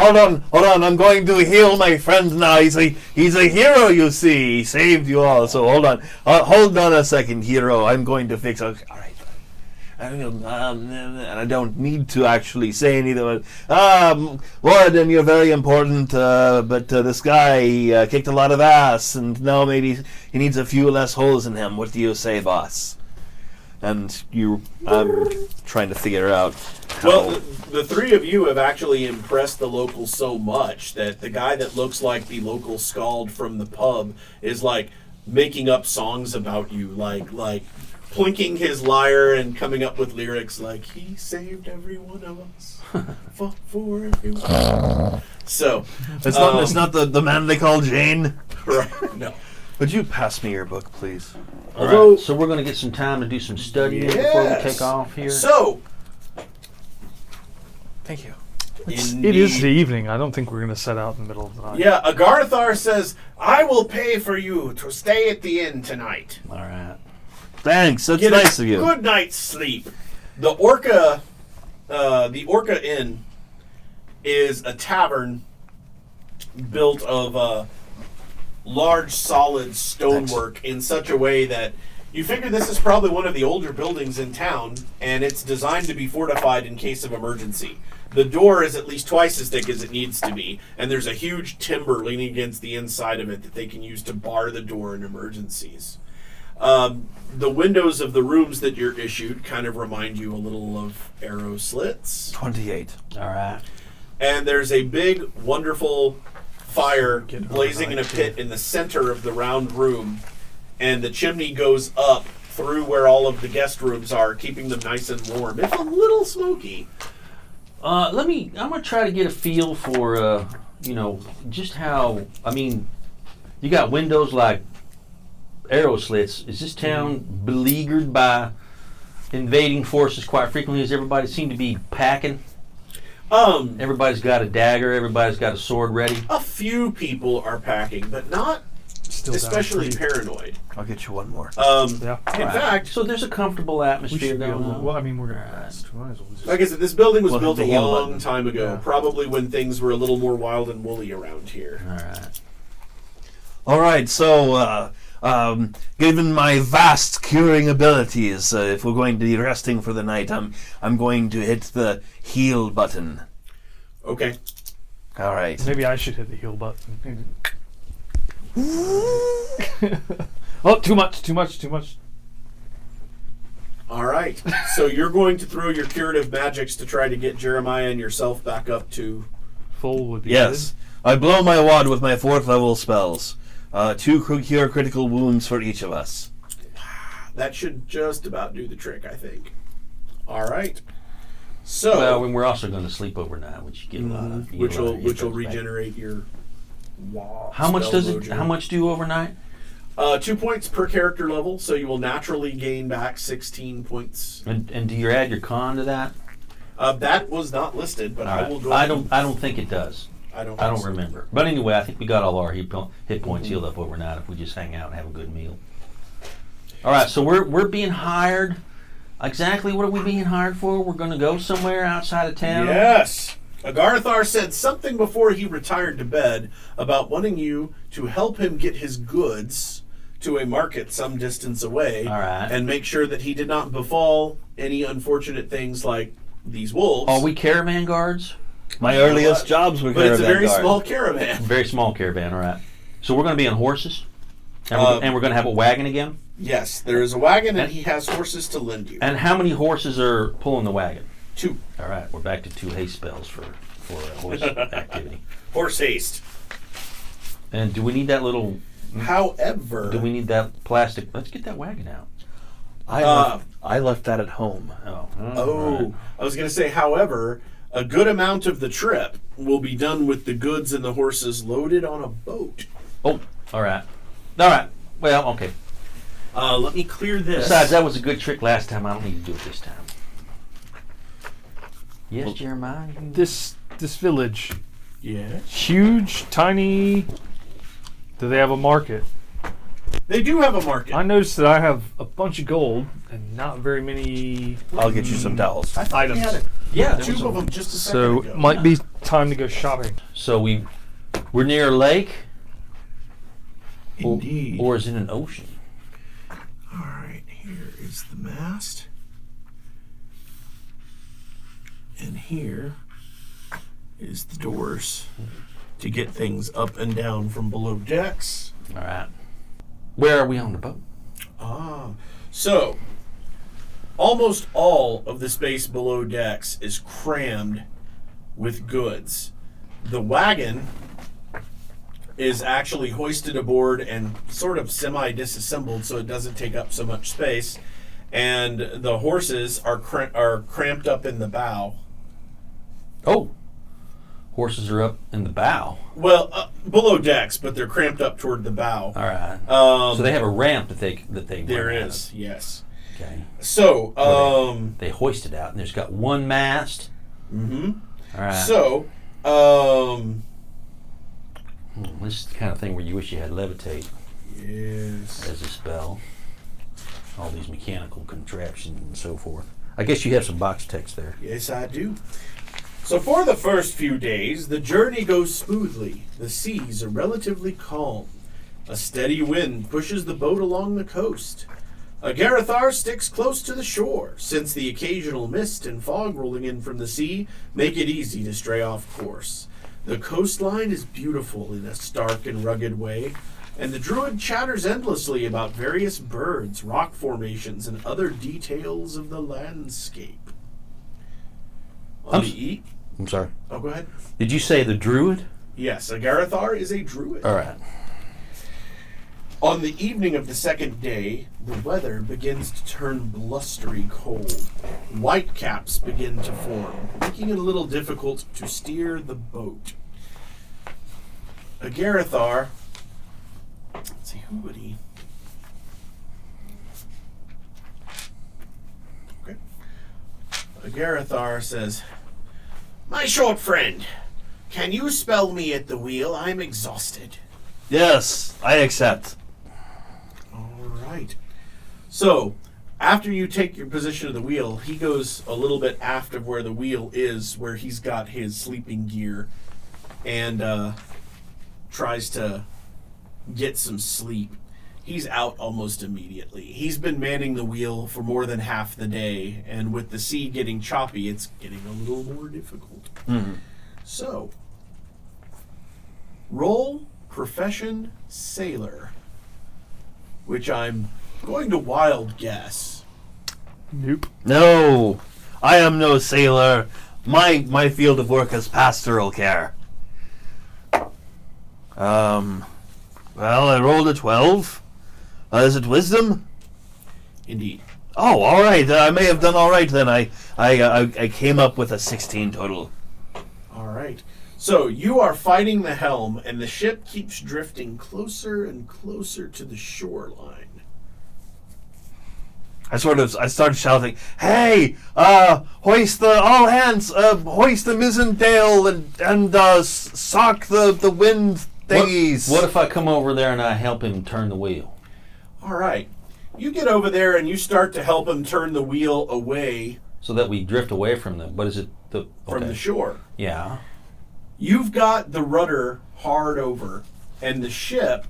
hold on. I'm going to heal my friend now. He's a hero, you see. He saved you all. So hold on a second, hero. I'm going to fix. Okay, all right. And I don't need to actually say anything. Lord, you're very important, but this guy kicked a lot of ass, and now maybe he needs a few less holes in him. What do you say, boss? And I'm trying to figure out how... Well, the three of you have actually impressed the locals so much that the guy that looks like the local skald from the pub is like making up songs about you, like plinking his lyre and coming up with lyrics like, he saved every one of us, fought for everyone. So it's not the man they call Jane. right, no. Would you pass me your book, please? All Although- right, so we're going to get some time to do some studying before we take off here. So, Thank you. It is the evening. I don't think we're going to set out in the middle of the night. yeah, Agarthar says, I will pay for you to stay at the inn tonight. All right. Thanks. That's Get nice a of you. good night's sleep. The Orca Inn is a tavern built of large, solid stonework in such a way that you figure this is probably one of the older buildings in town, and it's designed to be fortified in case of emergency. The door is at least twice as thick as it needs to be, and there's a huge timber leaning against the inside of it that they can use to bar the door in emergencies. The windows of the rooms that you're issued kind of remind you a little of arrow slits. 28. All right. And there's a big, wonderful fire Get blazing in a overnight, pit in the center of the round room. And the chimney goes up through where all of the guest rooms are, keeping them nice and warm, if a little smoky. I'm going to try to get a feel for, just how, you got windows like arrow slits. Is this town beleaguered by invading forces quite frequently? Does everybody seem to be packing? Everybody's got a dagger. Everybody's got a sword ready. A few people are packing, but not Still down especially pretty- paranoid. I'll get you one more. Yeah. In Right. fact, So there's a comfortable We atmosphere should be going able to, on. well, we're going to rest. We might as well just... like I said, this building was Well, built the a heal long button. time ago, Yeah. probably when things were a little more wild and woolly around here. All right. All right, so given my vast curing abilities, if we're going to be resting for the night, I'm going to hit the heal button. Okay. All right. Maybe I should hit the heal button. Oh, too much. All right. So you're going to throw your curative magics to try to get Jeremiah and yourself back up to... Full would be Yes. I blow my wad with my 4th level spells. 2 cure critical wounds for each of us. That should just about do the trick, I think. All right. So... Well, we're also going to sleep overnight, which you get a lot of. you which get a lot will of which will hit points back. regenerate your... How much spell does it? load. How much do you overnight? 2 points per character level, so you will naturally gain back 16 points. And do you add your con to that? That was not listed, but All I right. will go... I don't think it does. I don't I don't think so. remember. But anyway, I think we got all our hit points healed up overnight if we just hang out and have a good meal. All right, so we're being hired. Exactly what are we being hired for? We're going to go somewhere outside of town? Yes. Agarthar said something before he retired to bed about wanting you to help him get his goods to a market some distance away. All right. And make sure that he did not befall any unfortunate things like these wolves. Are we caravan guards? My earliest jobs were But it's a caravan very guard. small caravan. Very small caravan, all right. So we're going to be on horses? And we're going to have a wagon again? Yes, there is a wagon and he has horses to lend you. And how many horses are pulling the wagon? 2. All right, we're back to 2 haste spells for horse activity. Horse haste. And do we need that little... However... Do we need that plastic... Let's get that wagon out. I left that at home. Oh. Oh, I was going to say, however, a good amount of the trip will be done with the goods and the horses loaded on a boat. Oh, all right. All right. Well, okay. Let me clear this. Besides, that was a good trick last time. I don't need to do it this time. Yes, Jeremiah? This village, Yes. huge, tiny. Do they have a market? They do have a market. I noticed that I have a bunch of gold and not very many I'll get you some towels. I thought we items. had Yeah, there 2 was of a- them just a second So ago. might be time to go shopping. So we're near a lake? Indeed. Or is it an ocean? All right, here is the mast. And here is the doors to get things up and down from below decks. All right. Where are we on the boat? So almost all of the space below decks is crammed with goods. The wagon is actually hoisted aboard and sort of semi-disassembled so it doesn't take up so much space. And the horses are cramped up in the bow. Oh, horses are up in the bow. Well, below decks, but they're cramped up toward the bow. All right. So they have a ramp that they There run out is, of. yes. Okay. So they hoist it out, and there's got one mast. Mm-hmm. All right. So this is the kind of thing where you wish you had levitate yes. as a spell. All these mechanical contraptions and so forth. I guess you have some box text there. Yes, I do. So for the first few days, the journey goes smoothly. The seas are relatively calm. A steady wind pushes the boat along the coast. Agarathar sticks close to the shore, since the occasional mist and fog rolling in from the sea make it easy to stray off course. The coastline is beautiful in a stark and rugged way, and the druid chatters endlessly about various birds, rock formations, and other details of the landscape. I'm sorry. Oh, go ahead. Did you say the druid? Yes, Agarathar is a druid. All right. On the evening of the second day, the weather begins to turn blustery cold. Whitecaps begin to form, making it a little difficult to steer the boat. Agarathar, let's see, who would he? Okay. Agarathar says, "My short friend, can you spell me at the wheel? I'm exhausted." Yes, I accept. Right. So, after you take your position of the wheel, he goes a little bit aft of where the wheel is, where he's got his sleeping gear, and tries to get some sleep. He's out almost immediately. He's been manning the wheel for more than half the day, and with the sea getting choppy, it's getting a little more difficult. Mm-hmm. So, roll profession sailor, which I'm going to wild guess. Nope. No, I am no sailor. My field of work is pastoral care. Well, I rolled a 12. Is it wisdom? Indeed. Oh, all right. I may have done all right then. I came up with a 16 total. All right. So you are fighting the helm, and the ship keeps drifting closer and closer to the shoreline. I started shouting, "Hey, hoist all hands, hoist the mizzen-tail and sock the wind thingies." What if I come over there and I help him turn the wheel? All right. You get over there and you start to help him turn the wheel away So that we drift away from them. What is it? from the shore. Yeah. You've got the rudder hard over, and the ship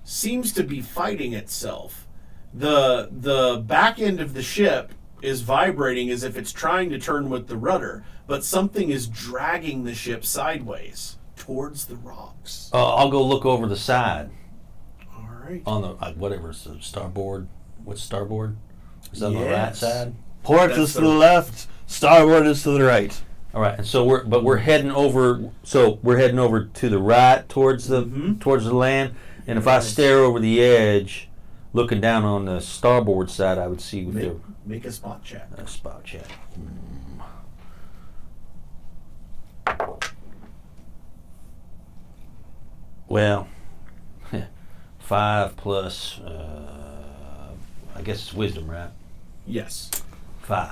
seems to be fighting itself. The back end of the ship is vibrating as if it's trying to turn with the rudder, but something is dragging the ship sideways towards the rocks. I'll go look over the side All right. on the whatever's the starboard. What's starboard? Is that on the right Yes. side? Port That's is to the- the left, starboard is to the right. All right, and so we're heading over. So we're heading over to the right towards the land. And if I Yes. stare over the edge, looking down on the starboard side, I would see with Make a spot check. the spot check. Well, 5 plus. I guess it's wisdom, right? Yes. 5.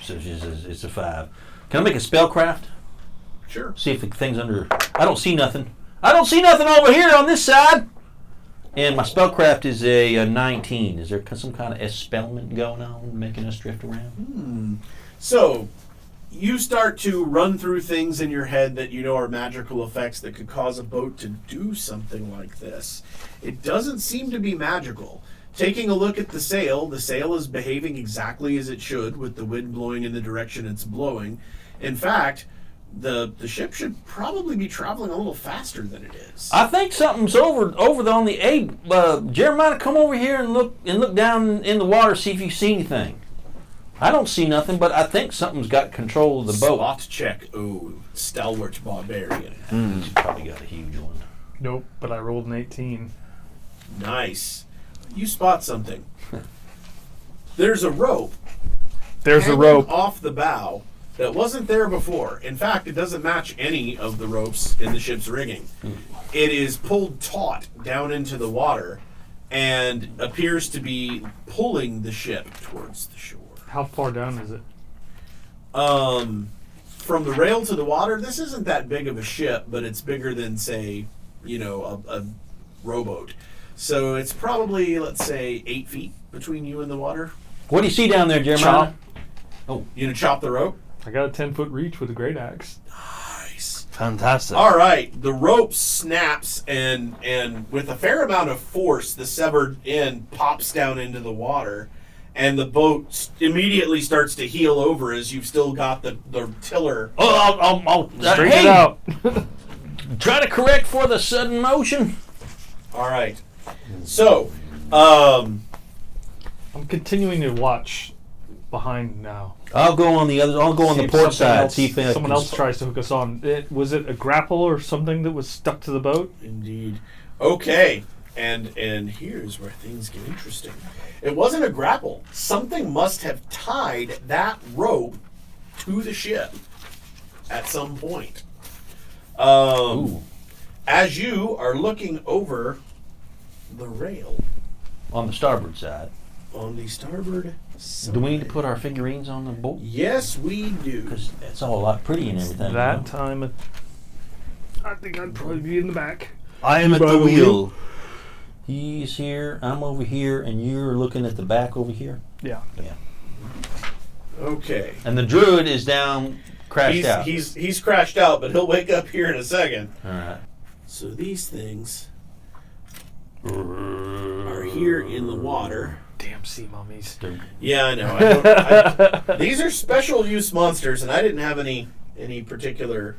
So it's a 5. Can I make a spellcraft? Sure. See if the thing's under. I don't see nothing. I don't see nothing over here on this side. And my spellcraft is a 19. Is there some kind of espellment going on, making us drift around? So, you start to run through things in your head that you know are magical effects that could cause a boat to do something like this. It doesn't seem to be magical. Taking a look at the sail is behaving exactly as it should, with the wind blowing in the direction it's blowing. In fact, the ship should probably be traveling a little faster than it is. I think something's over there on the Jeremiah, come over here and look down in the water, see if you see anything. I don't see nothing, but I think something's got control of the boat. Spot check. Oh, stalwart barbarian. He's probably got a huge one. Nope, but I rolled an 18. Nice. You spot something. There's a rope. There's a hanging rope. off the bow that wasn't there before. In fact, it doesn't match any of the ropes in the ship's rigging. It is pulled taut down into the water and appears to be pulling the ship towards the shore. How far down is it? From the rail to the water, this isn't that big of a ship, but it's bigger than, say, a rowboat. So it's probably, let's say, 8 feet between you and the water. What do you see down there, Jeremiah? Chop. Oh, You gonna chop the rope? I got a 10-foot reach with a great axe. Nice. Fantastic. All right, the rope snaps, and with a fair amount of force, the severed end pops down into the water, and the boat immediately starts to heel over as you've still got the tiller. Oh, I'll Straighten hey, it out. try to correct for the sudden motion. All right. So, um, I'm continuing to watch behind now. I'll go on the See if port something side. else- See if I someone can else tries to hook us on. Was it a grapple or something that was stuck to the boat? Indeed. Okay. And here's where things get interesting. It wasn't a grapple. Something must have tied that rope to the ship at some point. As you are looking over the rail on the starboard side. on the starboard side. Do we need to put our figurines on the boat? Yes, we do. Because it's all a lot pretty and everything. That you know? time, I think I'd probably be in the back. I am at By the the wheel. He's here, I'm over here, and you're looking at the back over here. Yeah. Yeah. Okay. And the druid is down, crashed out. He's crashed out, but he'll wake up here in a second. All right. So these things are here in the water. Damn sea mummies. Yeah, I know. These are special use monsters, and I didn't have any particular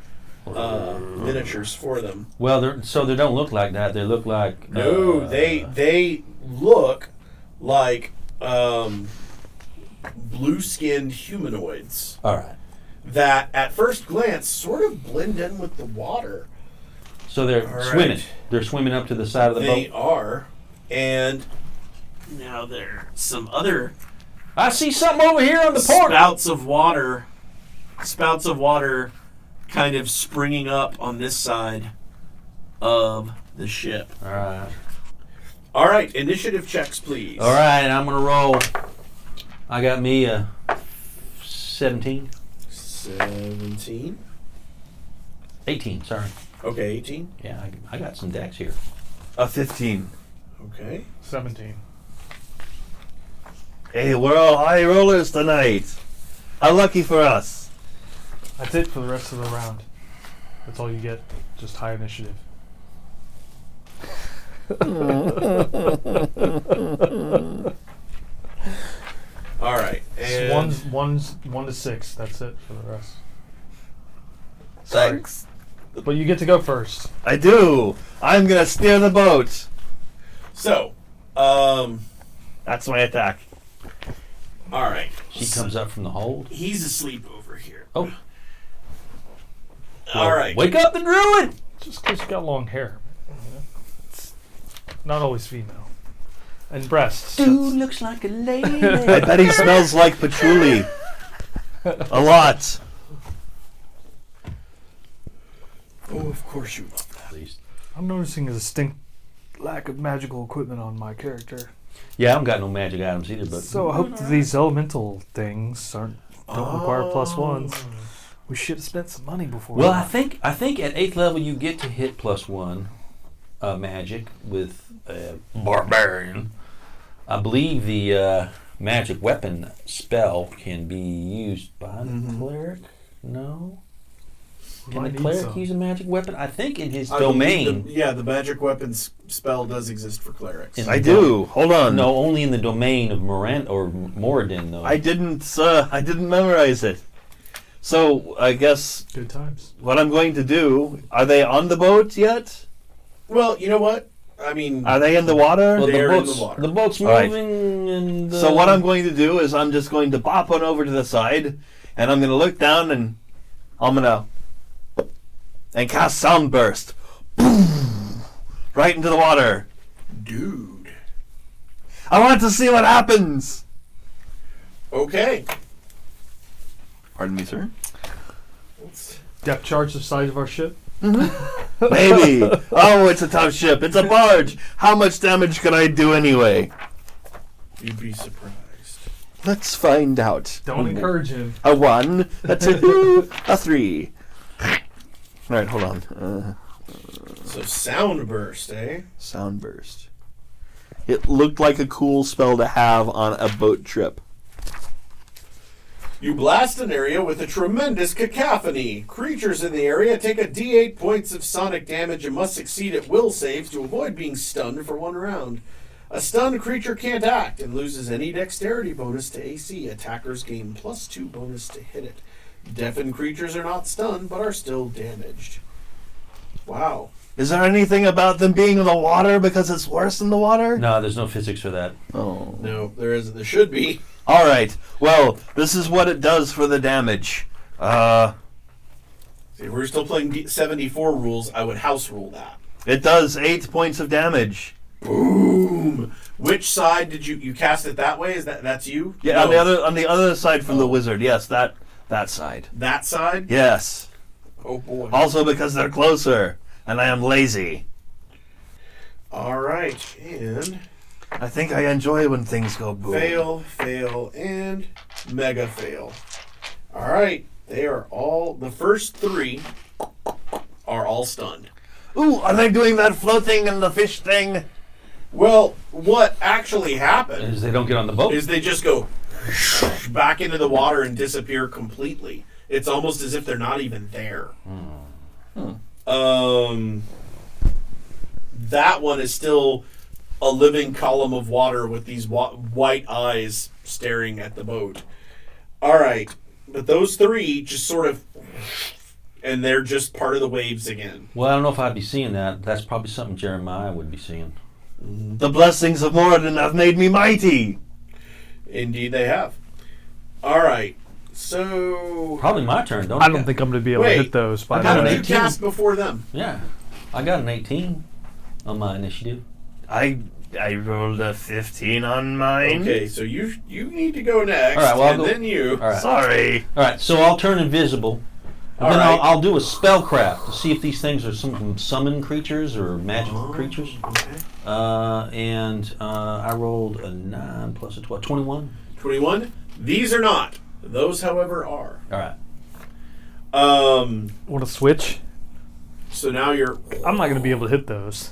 miniatures for them. Well, they don't look like that. They look like No, they look like blue-skinned humanoids all right. that, at first glance, sort of blend in with the water. So they're All right. swimming. They're swimming up to the side of the They boat. are, and now there are some other I see something over here on the port. spouts of water kind of springing up on this side of the ship. All right. All right, initiative checks, please. All right, I'm gonna roll. I got me a 17. 17. 18. Sorry. Okay, 18. Yeah, I got some decks here. A 15. Okay. 17. Hey, we're all high rollers tonight. How lucky for us. That's it for the rest of the round. That's all you get. Just high initiative. All right. And It's 1 to 6. That's it for the rest. Sorry. Thanks. But you get to go first. I do. I'm gonna steer the boat. so, That's my attack. all right. She comes up from the hold. He's asleep over here. Oh. All right. Wake up the druid! Just because you got long hair. It's not always female. And breasts. Dude looks like a lady. I bet he smells like patchouli. A lot. Oh, of course you love that. At least. I'm noticing a distinct lack of magical equipment on my character. Yeah, I haven't got no magic items either, but So I hope that these elemental things don't require +1s. We should have spent some money before. well, that. I think at 8th level you get to hit +1 magic with barbarian. I believe the magic weapon spell can be used by the cleric. No. Can I the need cleric some. use a magic weapon? I think in his I believe domain. the magic weapons spell does exist for clerics. In I do. Hold on. No, only in the domain of Moradin, though. I didn't memorize it. So I guess Good times. what I'm going to do. Are they on the boat yet? Well, you know what? I mean, Are they in the water? Well, They're the in boat's, the water. the boat's All right. moving, and So what I'm going to do is I'm just going to pop on over to the side, and I'm going to look down, and I'm going to cast Sound Burst. Right into the water. dude. I want to see what happens. Okay. Pardon me, sir. Depth charge the size of our ship. Maybe. Oh, it's a tough ship. It's a barge. How much damage can I do anyway? You'd be surprised. Let's find out. Don't encourage him. A 1, a 2, a 3. All right, hold on. So sound burst, eh? Sound Burst. It looked like a cool spell to have on a boat trip. You blast an area with a tremendous cacophony. Creatures in the area take a d8 points of sonic damage and must succeed at will saves to avoid being stunned for 1 round. A stunned creature can't act and loses any dexterity bonus to AC. Attackers gain +2 bonus to hit it. Deafened creatures are not stunned but are still damaged. Wow. Is there anything about them being in the water because it's worse in the water? No, there's no physics for that. Oh. No, there isn't. There should be. All right. Well, this is what it does for the damage. See, if we're still playing 74 rules, I would house rule that. It does 8 points of damage. Boom. Which side did you cast it that way? Is that's you? Yeah, No. on the other side from the Oh. wizard. Yes, that side. That side? Yes. Oh boy. Also because they're closer, and I am lazy. All right, and I think I enjoy when things go boom. fail, and mega fail. All right, they are all the first 3 are all stunned. Ooh, are they doing that floating and the fish thing? Well, what actually happened Is they don't get on the boat. is they just go back into the water and disappear completely. It's almost as if they're not even there. That one is still a living column of water with these white eyes staring at the boat. All right, but those 3 just sort of, and they're just part of the waves again. Well, I don't know if I'd be seeing that. That's probably something Jeremiah would be seeing. The blessings of Moradin have made me mighty. Indeed, they have. All right, so Probably my turn, don't I don't think I'm going to be able to Wait, hit those. By got how the an did way. you 18. cast before them? Yeah. I got an 18 on my initiative. I rolled a 15 on mine. Okay, so you need to go next, All right, well, I'll and go- then you. All right. Sorry. All right, so I'll turn invisible. And All then right. I'll do a spellcraft to see if these things are some summon creatures or magical creatures. Okay. And I rolled a 9 plus a 12. 21. 21. These are not. Those, however, are. All right. Want to switch? So now you're. I'm not going to be able to hit those.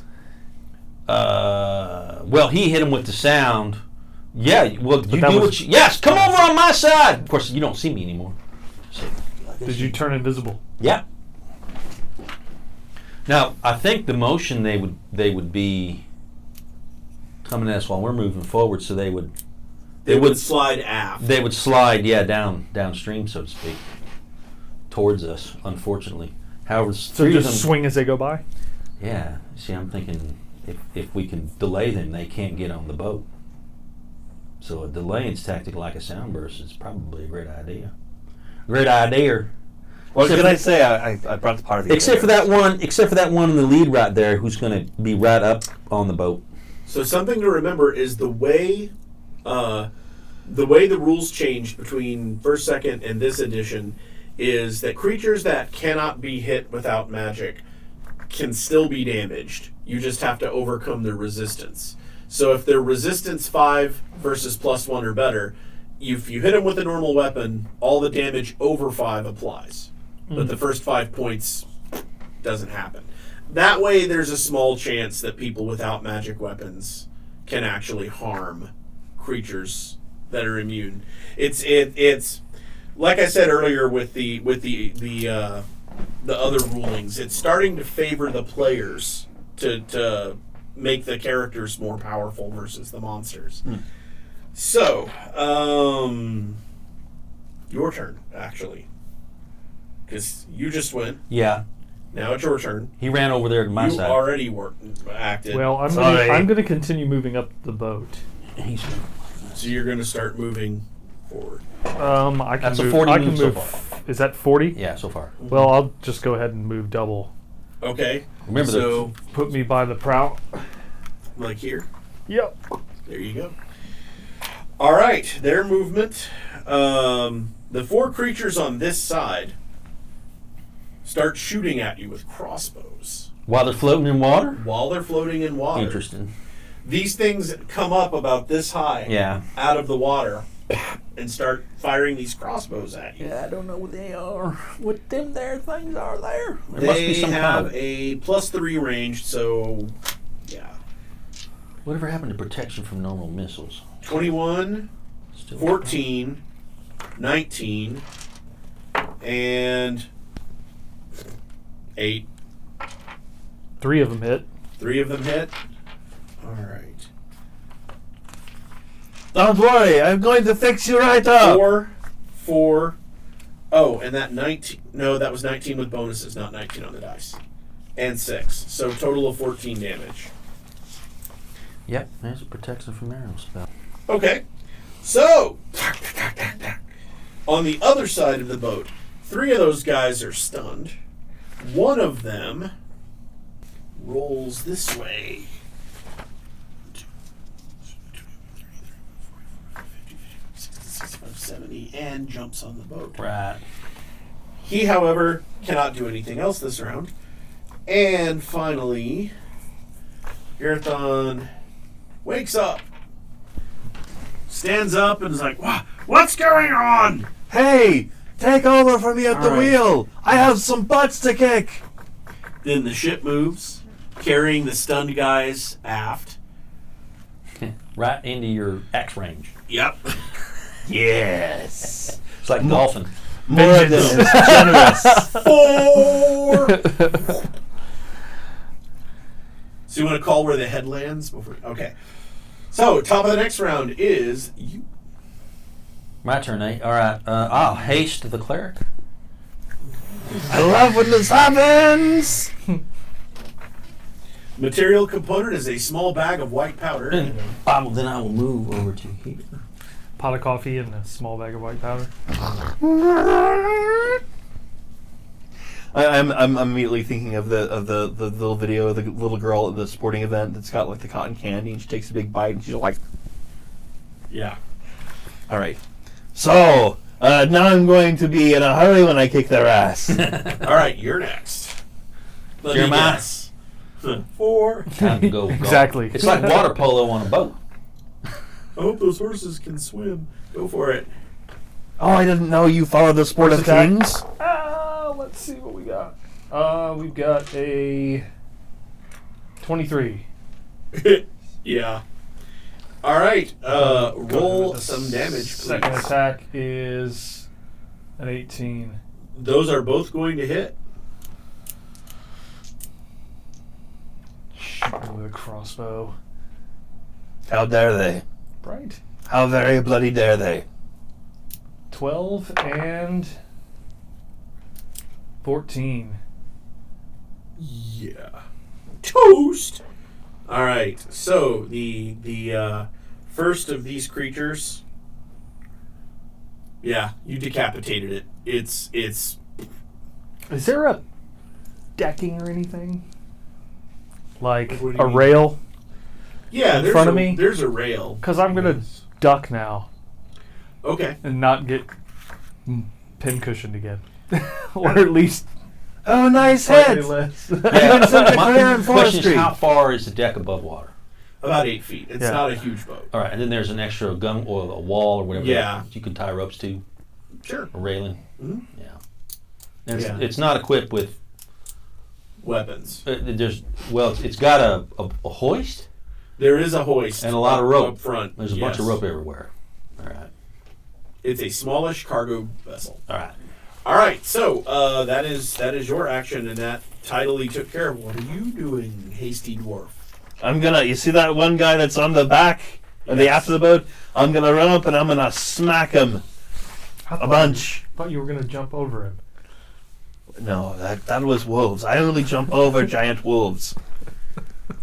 Well, he hit him with the sound. Yeah, well, you that do was- what you... Yes, come over on my side! Of course, you don't see me anymore. So, Did you turn invisible? Yeah. Now, I think the motion they would be coming at us while we're moving forward, so they would slide aft. They would slide, downstream, so to speak, towards us. Unfortunately, however, So 3 of just them. swing as they go by? Yeah. See, I'm thinking if we can delay them, they can't get on the boat. So a delayance tactic like a sound burst is probably a great idea. Great idea. What Except can for- I say? I brought the part of the Except for that one in the lead right there, who's going to be right up on the boat. So something to remember is the way the rules changed between first, second, and this edition is that creatures that cannot be hit without magic can still be damaged. You just have to overcome their resistance. So if they're resistance 5 versus +1 or better, if you hit them with a normal weapon, all the damage over 5 applies. But the first 5 points doesn't happen. That way there's a small chance that people without magic weapons can actually harm creatures that are immune. It's like I said earlier with the the other rulings. It's starting to favor the players to make the characters more powerful versus the monsters. So, your turn, actually. Because you just went. Yeah. Now it's your turn. He ran over there to my You side. already acted. Well, I'm Sorry. going to continue moving up the boat. He's, So you're going to start moving forward. I can That's a move. 40 I can move so move. far. Is that 40? yeah, so far. Well, I'll just go ahead and move double. Okay. Remember so, Put me by the prow. like here. Yep. There you go. All right, their movement. The 4 creatures on this side start shooting at you with crossbows while they're floating in water? while they're floating in water. Interesting. These things come up about this high Yeah. out of the water and start firing these crossbows at you. Yeah, I don't know what they are. What them there things are there. There must They be some have kind of... a +3 range, so yeah. Whatever happened to protection from normal missiles? 21, Still 14, 19, and 8. 3 of them hit. 3 of them hit. All right. Don't worry, I'm going to fix you right up. 4. Oh, and that 19. No, that was 19 with bonuses, not 19 on the dice. And 6. So total of 14 damage. Yep, there's a protection from arrow spell. Okay. So, on the other side of the boat, 3 of those guys are stunned. One of them rolls this way. 70 and jumps on the boat. Right. He, however, cannot do anything else this round. And finally, Garethon wakes up, stands up, and is like, "What's going on?" Hey, take over from me at All the right. wheel. I have some butts to kick. Then the ship moves, carrying the stunned guys aft. Right into your axe range. Yep. Yes. It's like golfing. More than generous. 4. So you want to call where the head lands? Okay. So, top of the next round is you. My turn, eh? All right. I'll haste the cleric. I love when this happens. Material component is a small bag of white powder. Then I will move over to here. Pot of coffee and a small bag of white powder. I'm immediately thinking of the little video of the little girl at the sporting event that's got like the cotton candy and she takes a big bite and she's like, Yeah. all right. So now I'm going to be in a hurry when I kick their ass. All right, you're next. Let me Jeremiah. guess. 4. Time to go. Exactly. It's like water polo on a boat. I hope those horses can swim. Go for it. Oh, I didn't know you followed the sport of First attack. kings. Let's see what we got. We've got a 23. Yeah. All right. Roll The some damage, Second please. attack is an 18. Those are both going to hit. Shoot with a crossbow. How dare they? Right. How very bloody dare they? 12 and 14. Yeah. Toast. All right. So the first of these creatures. Yeah, you decapitated it. It's Is there a decking or anything? Like What do you a mean? rail? yeah. In There's front of a, me? There's a rail. Because I'm going to duck now Okay. and not get pincushioned again. Or at least Oh, nice slightly hit. less. My question is, how far is the deck above water? About 8 feet. It's Yeah. not a huge boat. All right, and then there's an extra gun or a wall or whatever Yeah. that you can tie ropes to, Sure. a railing. Mhm. Yeah. And Yeah. it's not equipped with. Weapons. It's got a hoist There is a hoist and a lot of rope up front. There's a bunch of yes. rope everywhere. All right. It's a smallish cargo vessel. All right. All right, so that is your action, and that tidily took care of. What are you doing, hasty dwarf? You see that one guy that's on the back of the after the boat? I'm gonna run up and I'm gonna smack him a bunch. I thought you were going to jump over him. No, that was wolves. I only jump over giant wolves.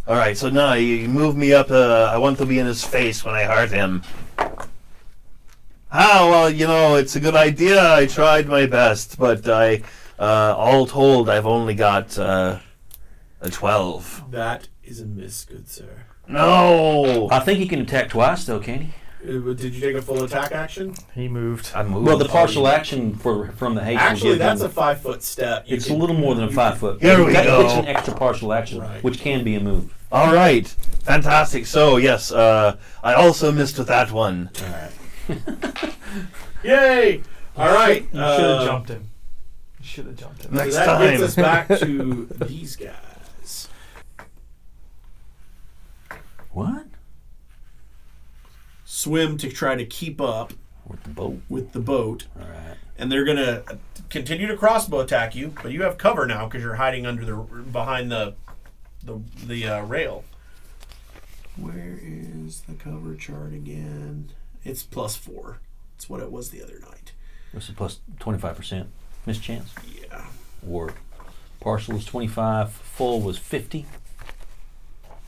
All right, so now you move me up. I want to be in his face when I hurt him. Well, it's a good idea. I tried my best, but all told, I've only got a 12. That is a miss, good sir. No! I think he can attack twice, though, can he? Did you take a full attack action? He moved. I moved. Well, the partial action from the haste. Actually, that's a 5-foot step. It's a little more than a 5 foot. Here we go. It's an extra partial action, Right. which can be a move. All right, fantastic. So yes, I also missed with that one. All right. Yay! All right. You should have jumped him. You should have jumped him. Next that time. gets us back to these guys. What? Swim to try to keep up With the boat. with the boat, All right. and they're gonna continue to crossbow attack you, but you have cover now because you're hiding behind the rail. Where is the cover chart again? It's +4. It's what it was the other night. This is plus 25%. Miss chance. Yeah. Or partial was 25. Full was 50.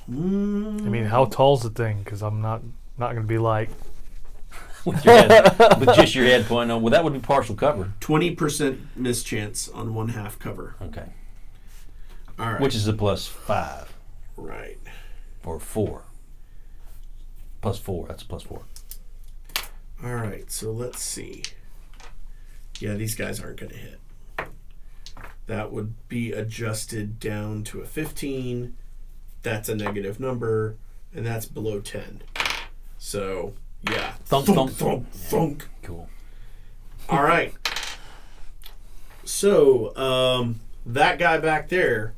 I mean, how tall's the thing? Because I'm not going to be like... With your head, with just your head pointing on. Well, that would be partial cover. 20% mischance on 1/2 cover. Okay. All right. Which is a +5 right. or 4. +4. That's a +4. All right. So let's see. Yeah, these guys aren't going to hit. That would be adjusted down to a 15. That's a negative number, and that's below 10. So, yeah. Thunk, Thunk, thunk. thunk, thunk. Cool. All right. So, that guy back there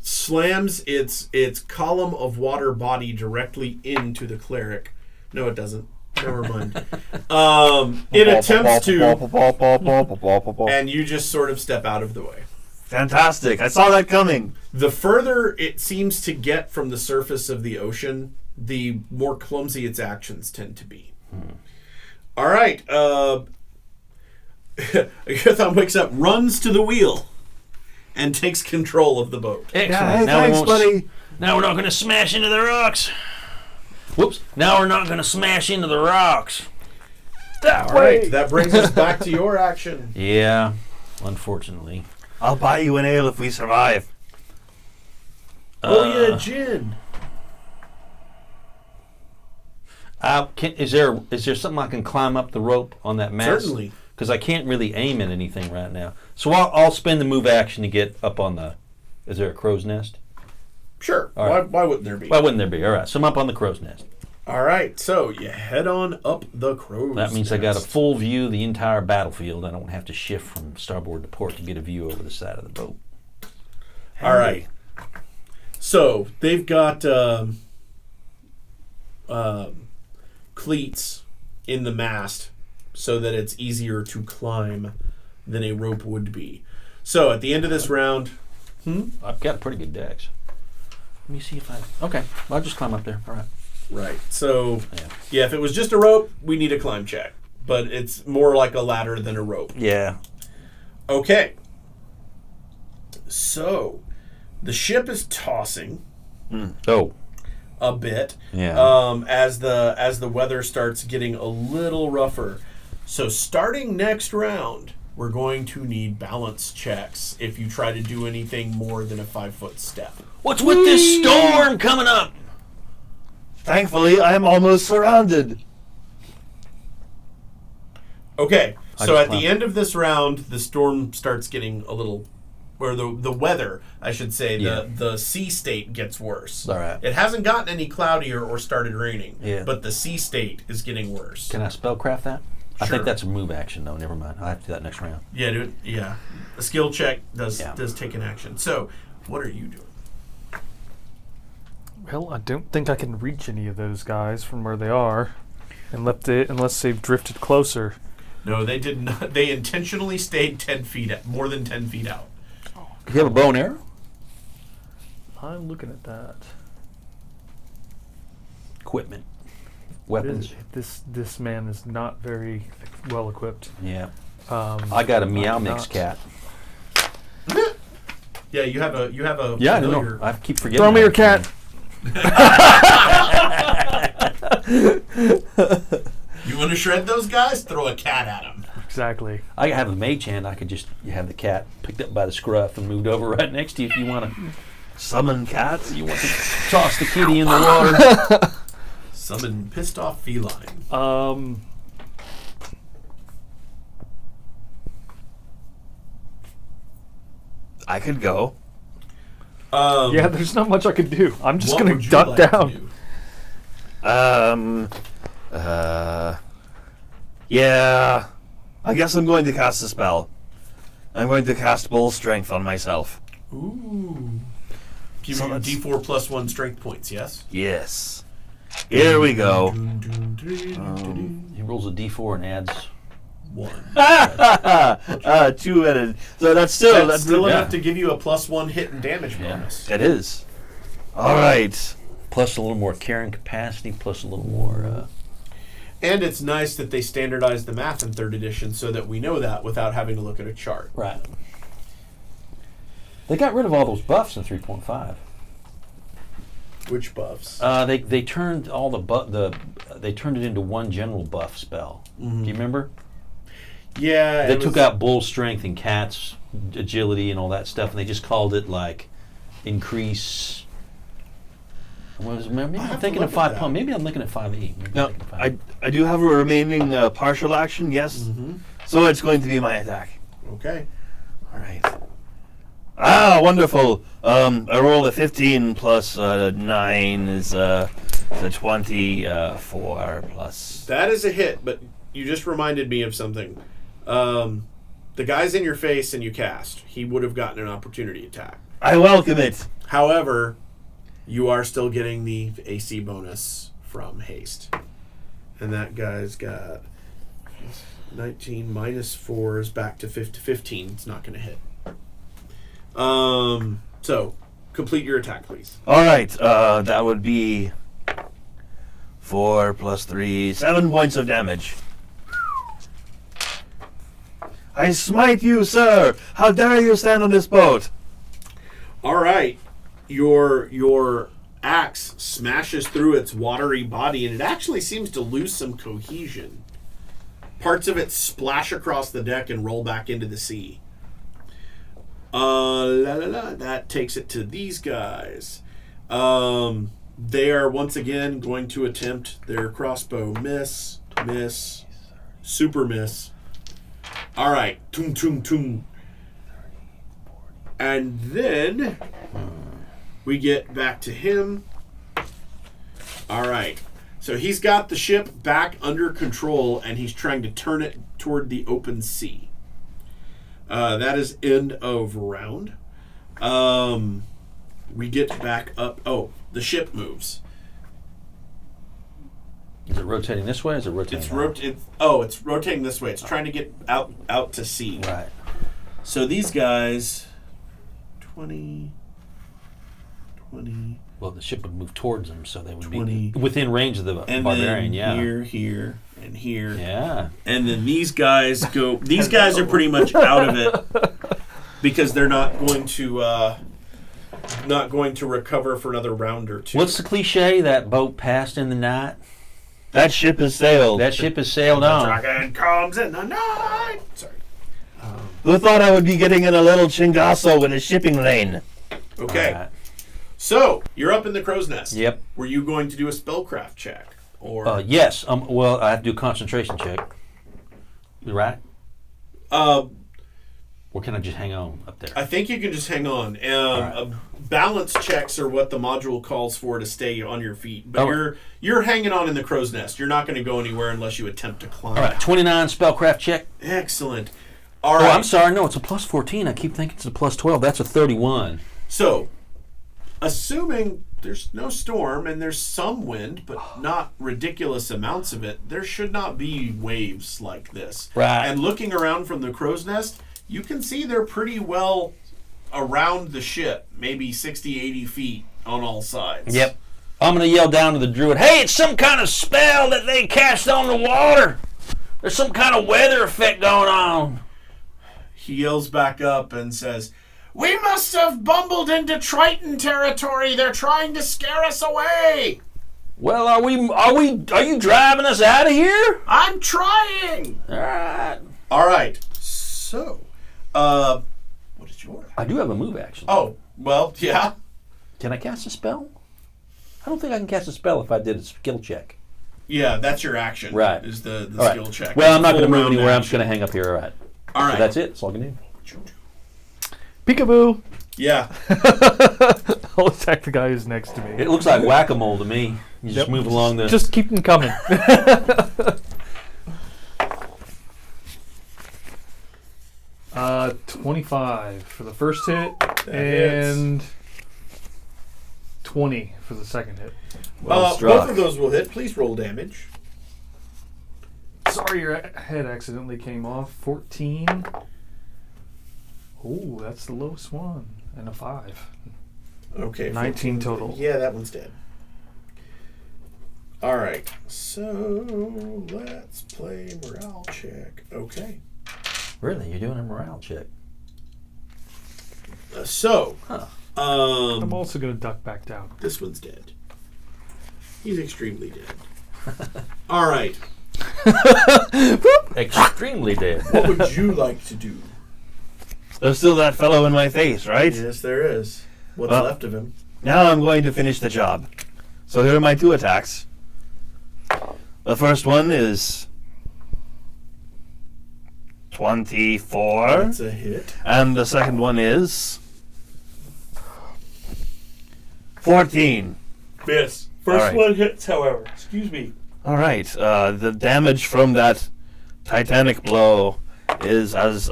slams its column of water body directly into the cleric. No, it doesn't. Never mind. It attempts to, and you just sort of step out of the way. Fantastic! I saw that coming. The further it seems to get from the surface of the ocean, the more clumsy its actions tend to be. All right. Agathon wakes up, runs to the wheel, and takes control of the boat. Excellent. Yeah, hey, now thanks, we won't buddy. Now we're not going to smash into the rocks. Whoops. Now we're not going to smash into the rocks. All right. That brings us back to your action. Yeah, unfortunately. I'll buy you an ale if we survive. Oh, yeah, gin. Is there something I can climb up the rope on that mast? Certainly. Because I can't really aim at anything right now. So I'll spend the move action to get up on the... Is there a crow's nest? Sure. All right. Why wouldn't there be? Why wouldn't there be? All right, so I'm up on the crow's nest. All right. So you head on up the crow's That means nest. I got a full view of the entire battlefield. I don't have to shift from starboard to port to get a view over the side of the boat. All right. So they've got cleats in the mast so that it's easier to climb than a rope would be. So at the end of this round, I've got pretty good decks. Let me see if I... Okay, I'll just climb up there. All right. right. So Yeah. yeah, if it was just a rope, we need a climb check, but it's more like a ladder than a rope. Yeah. Okay. So the ship is tossing Oh. a bit. Yeah. As the weather starts getting a little rougher. So starting next round, we're going to need balance checks if you try to do anything more than a 5-foot step. What's with this storm coming up? Thankfully, I'm almost surrounded. Okay, I so just at the climbed. end of this round, the storm starts getting a little, or the weather, I should say, Yeah. the sea state gets worse. All right. It hasn't gotten any cloudier or started raining, Yeah. but the sea state is getting worse. Can I spellcraft that? I Sure. think that's a move action, though. Never mind. I'll have to do that next round. Yeah, dude. Yeah, a skill check does Yeah. take an action. So, what are you doing? Well, I don't think I can reach any of those guys from where they are, unless they've drifted closer. No, they did not. They intentionally stayed 10 feet, more than 10 feet out. Do you have a bow and arrow? I'm looking at that. Equipment. Weapons. This man is not very well equipped. Yeah. I got a Meow Mix cat. Yeah, you have a. Yeah, I familiar- know. I keep forgetting. Throw me your cat. You want to shred those guys? Throw a cat at them. Exactly. I have a mage hand. I could just have the cat picked up by the scruff and moved over right next to you if you want to. Summon cats? You want to toss the kitty in the water? Summon pissed off feline. I could go. Yeah, there's not much I could do. I'm just what gonna would you duck like to down. do? Yeah. I guess I'm going to cast a spell. I'm going to cast Bull Strength on myself. Ooh. Give So me that's- D4 plus 1 strength points, yes? Yes. Here we go. He rolls a d4 and adds. 1. Two-headed. So that's still That's still yeah. enough to give you a plus 1 hit and damage Yeah. bonus. It is. All right. Plus a little more carrying capacity, plus a little more. And it's nice that they standardized the math in 3rd edition so that we know that without having to look at a chart. Right. They got rid of all those buffs in 3.5. Which buffs? They turned all they turned it into one general buff spell. Do you remember? Yeah. They it took was- out bull strength and cats agility and all that stuff, and they just called it like increase. Maybe I'll have I'm to thinking look of at 5 that. pound. Maybe I'm looking at 5e. Maybe I'm Now, thinking of 5e. I do have a remaining partial action, yes? Mhm. So it's going to be my attack. Okay. All right. Ah, wonderful. I rolled a 15 plus 9 is a 24 plus. That is a hit, but you just reminded me of something. The guy's in your face and you cast. He would have gotten an opportunity attack. I welcome it. However, you are still getting the AC bonus from haste. And that guy's got 19 minus 4 is back to 15. It's not going to hit. So, complete your attack, please. All right. That would be 4 plus 3, 7 points of damage. I smite you, sir! How dare you stand on this boat? All right. Your axe smashes through its watery body, and it actually seems to lose some cohesion. Parts of it splash across the deck and roll back into the sea. That takes it to these guys. They are once again going to attempt their crossbow miss, super miss. All right, tung tung tung. And then we get back to him. All right. So he's got the ship back under control, and he's trying to turn it toward the open sea. That is end of round. We get back up. Oh, the ship moves. Is it rotating this way? Or is it rotating? It's rotating this way. It's trying to get out to sea. Right. So these guys, 20. Well, the ship would move towards them, so they would 20. be within range of the And barbarian. then Yeah. here, and here. Yeah. And then these guys go. These guys are pretty much out of it because they're not going to recover for another round or two. What's the cliche? That boat passed in the night. That ship has sailed. That ship has sailed The on. dragon comes in the night. Sorry. Who thought I would be getting in a little chingasso in a shipping lane? Okay. All right. So you're up in the crow's nest. Yep. Were you going to do a spellcraft check or? Yes. Well, I have to do a concentration check. You right? Or can I just hang on up there? I think you can just hang on. Right. Balance checks are what the module calls for to stay on your feet. But Okay. you're hanging on in the crow's nest. You're not going to go anywhere unless you attempt to climb. All right. 29 spellcraft check. Excellent. All Oh, right. I'm sorry. No, it's a plus 14. I keep thinking it's a plus 12. That's a 31. So, assuming there's no storm and there's some wind, but not ridiculous amounts of it. There should not be waves like this. Right. And looking around from the crow's nest, you can see they're pretty well around the ship, maybe 60, 80 feet on all sides. Yep. I'm going to yell down to the druid, hey, it's some kind of spell that they cast on the water. There's some kind of weather effect going on. He yells back up and says, "We must have bumbled into Triton territory. They're trying to scare us away. Well, are you driving us out of here? I'm trying." All right. So, what is your... I do have a move action. Oh, well, yeah. Can I cast a spell? I don't think I can cast a spell if I did a skill check. Yeah, that's your action. Right. Is the All skill check. Well, I'm not going to Full move round anywhere. I'm action. just going to hang up here. All right. All right. So that's it. That's all I can do. Peekaboo! Yeah. I'll attack the guy who's next to me. It looks like whack-a-mole to me. You just move along the... Just keep them coming. 25 for the first hit, and 20 for the second hit. Both of those will hit. Please roll damage. Sorry, your head accidentally came off. 14. Oh, that's the lowest one. And a 5. Okay. 19 total. Yeah, that one's dead. All right. So let's play morale check. Okay. Really? You're doing a morale check? I'm also going to duck back down. This one's dead. He's extremely dead. All right. Extremely dead. What would you like to do? There's still that fellow in my face, right? Yes, there is. What's Well, left of him? Now I'm going to finish the job. So here are my 2 attacks. The first one is 24. That's a hit. And the second one is 14. Miss. First one hits, however. Excuse me. All right. The damage from that Titanic blow is as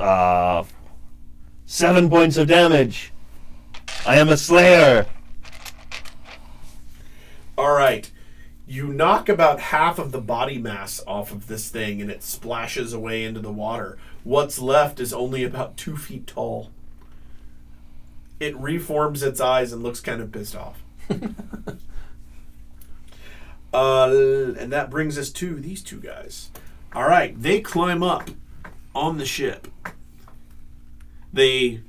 7 points of damage. I am a slayer. All right. You knock about half of the body mass off of this thing, and it splashes away into the water. What's left is only about 2 feet tall. It reforms its eyes and looks kind of pissed off. And that brings us to these two guys. All right, they climb up on the ship. They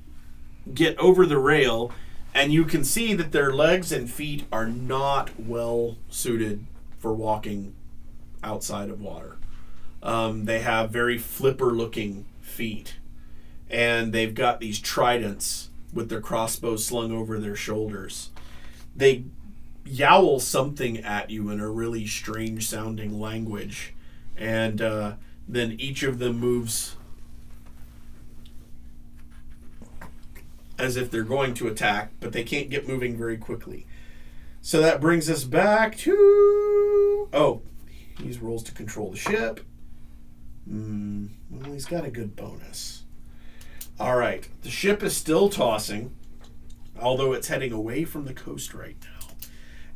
get over the rail, and you can see that their legs and feet are not well suited for walking outside of water. They have very flipper-looking feet, and they've got these tridents with their crossbows slung over their shoulders. They yowl something at you in a really strange-sounding language, and then each of them moves as if they're going to attack, but they can't get moving very quickly. So that brings us back to... Oh, he rolls to control the ship. Well, he's got a good bonus. All right, the ship is still tossing, although it's heading away from the coast right now.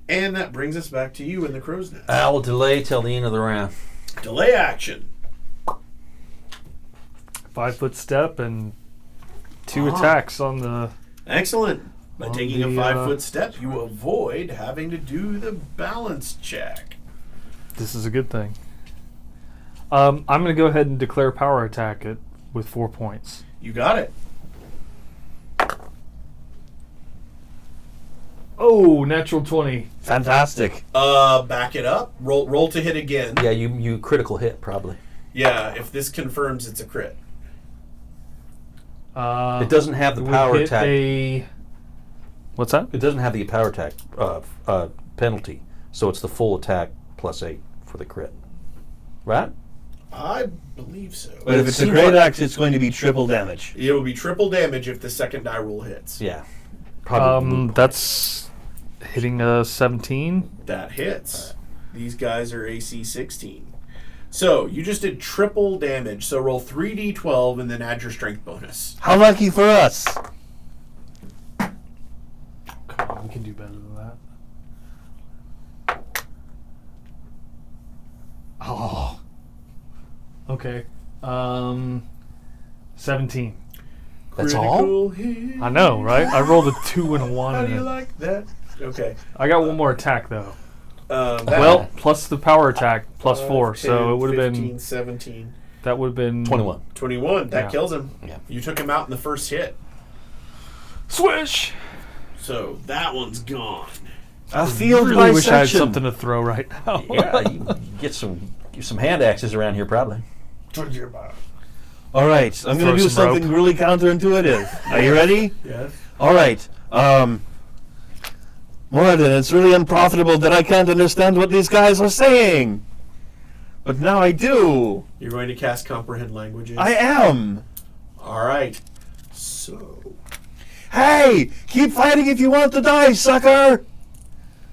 And that brings us back to you in the crow's nest. I will delay till the end of the round. Delay action. 5-foot step and 2 attacks on the... Excellent. By On taking a the, 5-foot step, you avoid having to do the balance check. This is a good thing. I'm going to go ahead and declare power attack with 4 points. You got it. Oh, natural 20. Fantastic. Back it up. Roll to hit again. Yeah, you critical hit probably. Yeah, if this confirms, it's a crit. It doesn't have the would power hit attack. What's that? It doesn't have the power attack penalty, so it's the full attack plus 8 for the crit. Right? I believe so. But if it's a great axe, it's going to be triple damage. It will be triple damage if the second die roll hits. Yeah. Probably. That's hitting a 17. That hits. These guys are AC 16. So, you just did triple damage. So roll 3d12 and then add your strength bonus. How lucky for us. Come on, we can do better than that. Okay. 17. That's all? Critical hit. I know, right? I rolled a 2 and a 1. How do and you a- like that? Okay. I got one more attack, though. That Well, plus the power attack, plus 4. 10, So it would have 15, been... 17. That would have been... 21. 21. That Yeah. kills him. Yeah. You took him out in the first hit. Swish! So that one's gone. A field Really wish I had dissection. something to throw right now. Yeah, you get some hand axes around here, probably. All right, I'm going Throw to do some rope. something really counterintuitive. Are you ready? Yes. All right. Moradin, it's really unprofitable that I can't understand what these guys are saying. But now I do. You're going to cast Comprehend Languages? I am. All right. So... Hey, keep fighting if you want to die, sucker.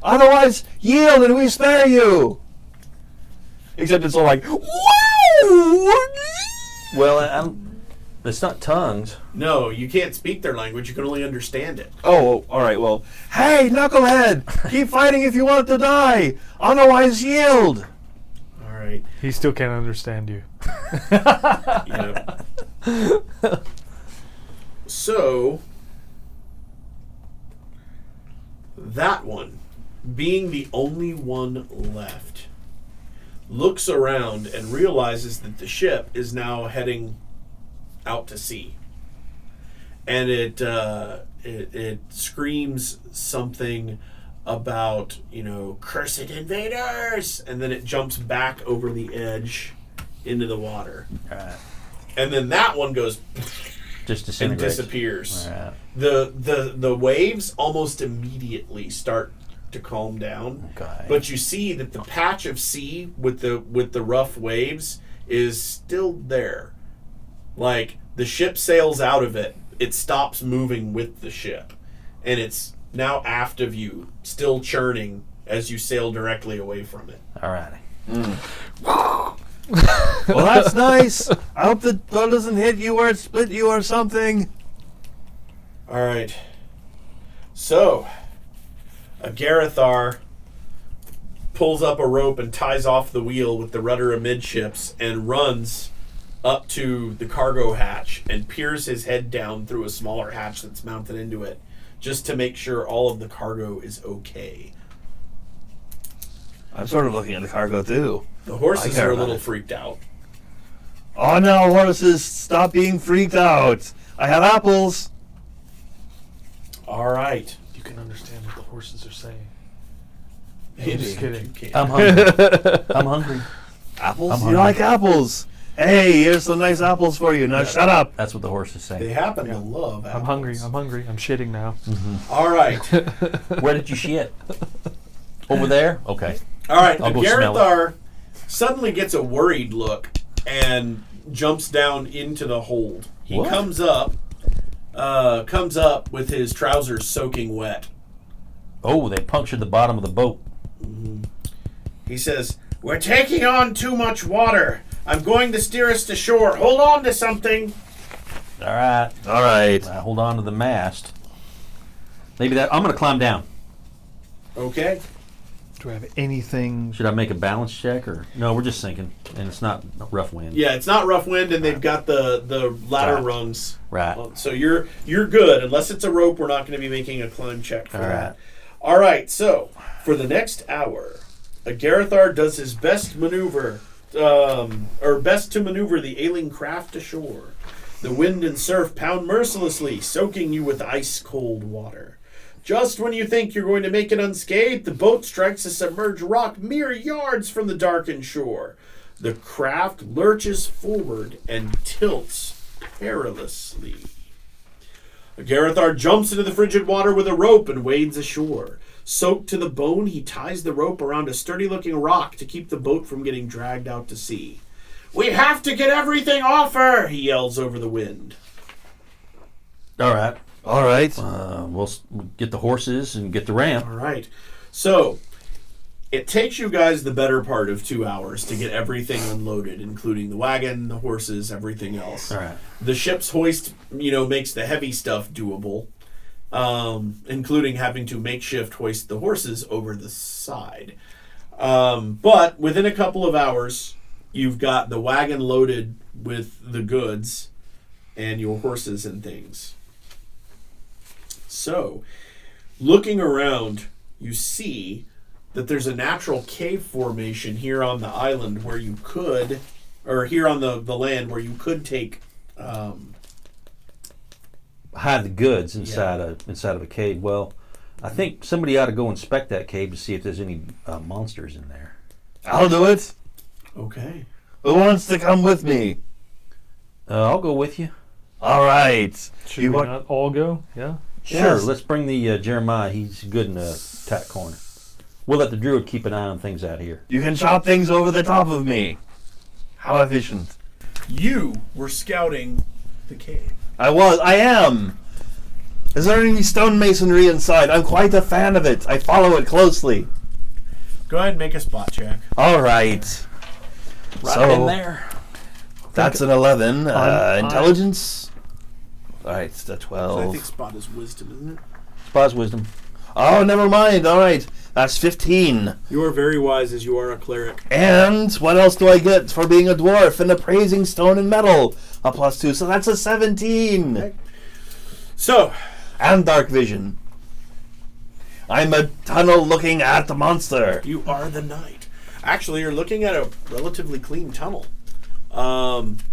Otherwise, yield and we spare you. Except it's all like, wow! Well, it's not tongues. No, you can't speak their language. You can only understand it. Oh, all right, well, hey, knucklehead, keep fighting if you want to die. Otherwise, yield. All right. He still can't understand you. Yep. So... that one, being the only one left, looks around and realizes that the ship is now heading out to sea. And it screams something about, cursed invaders! And then it jumps back over the edge into the water. Alright. And then that one goes Just and disintegrates. disappears. Alright. The waves almost immediately start to calm down. Okay. But you see that the patch of sea with the rough waves is still there. Like the ship sails out of it, it stops moving with the ship, and it's now aft of you, still churning as you sail directly away from it. Alrighty. Well, that's nice. I hope the boat doesn't hit you or split you or something. All right. So, a Garithar pulls up a rope and ties off the wheel with the rudder amidships and runs up to the cargo hatch and peers his head down through a smaller hatch that's mounted into it just to make sure all of the cargo is okay. I'm sort of looking at the cargo, too. The horses I care are a about little it. freaked out. Oh, no, horses, stop being freaked out. I have apples. All right. You can understand what the horses are saying. Maybe. just kidding. You can't. I'm hungry. I'm hungry. Apples? I'm You hungry. like apples? Hey, here's some nice apples for you. Now shut up. That's what the horses They say. happen to love apples. I'm hungry. I'm shitting now. All right. Where did you shit? Over there? Okay. All right, I'll the go smell it. Garithar suddenly gets a worried look and jumps down into the hold. He What? comes up with his trousers soaking wet. Oh, they punctured the bottom of the boat. He says, "We're taking on too much water. I'm going to steer us to shore. Hold on to something." All right. All right. Hold on to the mast. Maybe that. I'm going to climb down. Okay. Do I have anything? Should I make a balance check or no? We're just sinking, and it's not rough wind. Yeah, it's not rough wind, and they've got the ladder Right. rungs. Right. So you're good. Unless it's a rope, we're not going to be making a climb check for All that. right. All right. So for the next hour, a Garithar does his best maneuver, best to maneuver the ailing craft ashore. The wind and surf pound mercilessly, soaking you with ice-cold water. Just when you think you're going to make it unscathed, the boat strikes a submerged rock mere yards from the darkened shore. The craft lurches forward and tilts perilously. Garithar jumps into the frigid water with a rope and wades ashore. Soaked to the bone, he ties the rope around a sturdy-looking rock to keep the boat from getting dragged out to sea. "We have to get everything off her!" he yells over the wind. All right. All right. We'll get the horses and get the ramp. All right. So, it takes you guys the better part of 2 hours to get everything unloaded, including the wagon, the horses, everything else. All right. The ship's hoist, makes the heavy stuff doable, including having to makeshift hoist the horses over the side. But within a couple of hours, you've got the wagon loaded with the goods and your horses and things. So, looking around, you see that there's a natural cave formation here on the island where you could, or here on the land where you could take... hide the goods inside of a cave. Well, I think somebody ought to go inspect that cave to see if there's any monsters in there. I'll do it. Okay. Who wants to come with me? I'll go with you. All right. Should we not all go? Yeah. Sure. Yes. Let's bring the Jeremiah. He's good in the tack corner. We'll let the druid keep an eye on things out here. You can chop things over the top of me. How efficient. You were scouting the cave. I am. Is there any stonemasonry inside? I'm quite a fan of it. I follow it closely. Go ahead and make a spot check. All right. Right in there. That's an 11. I'm- Intelligence? All right, it's a So I 12. think spot is wisdom, isn't it? Spot's wisdom. Oh, never mind. All right. That's 15. You are very wise as you are a cleric. And what else do I get for being a dwarf and appraising stone and metal? A +2, so that's a 17. Okay. So, And dark vision. I'm a tunnel looking at the monster. you are the knight. Actually, you're looking at a relatively clean tunnel.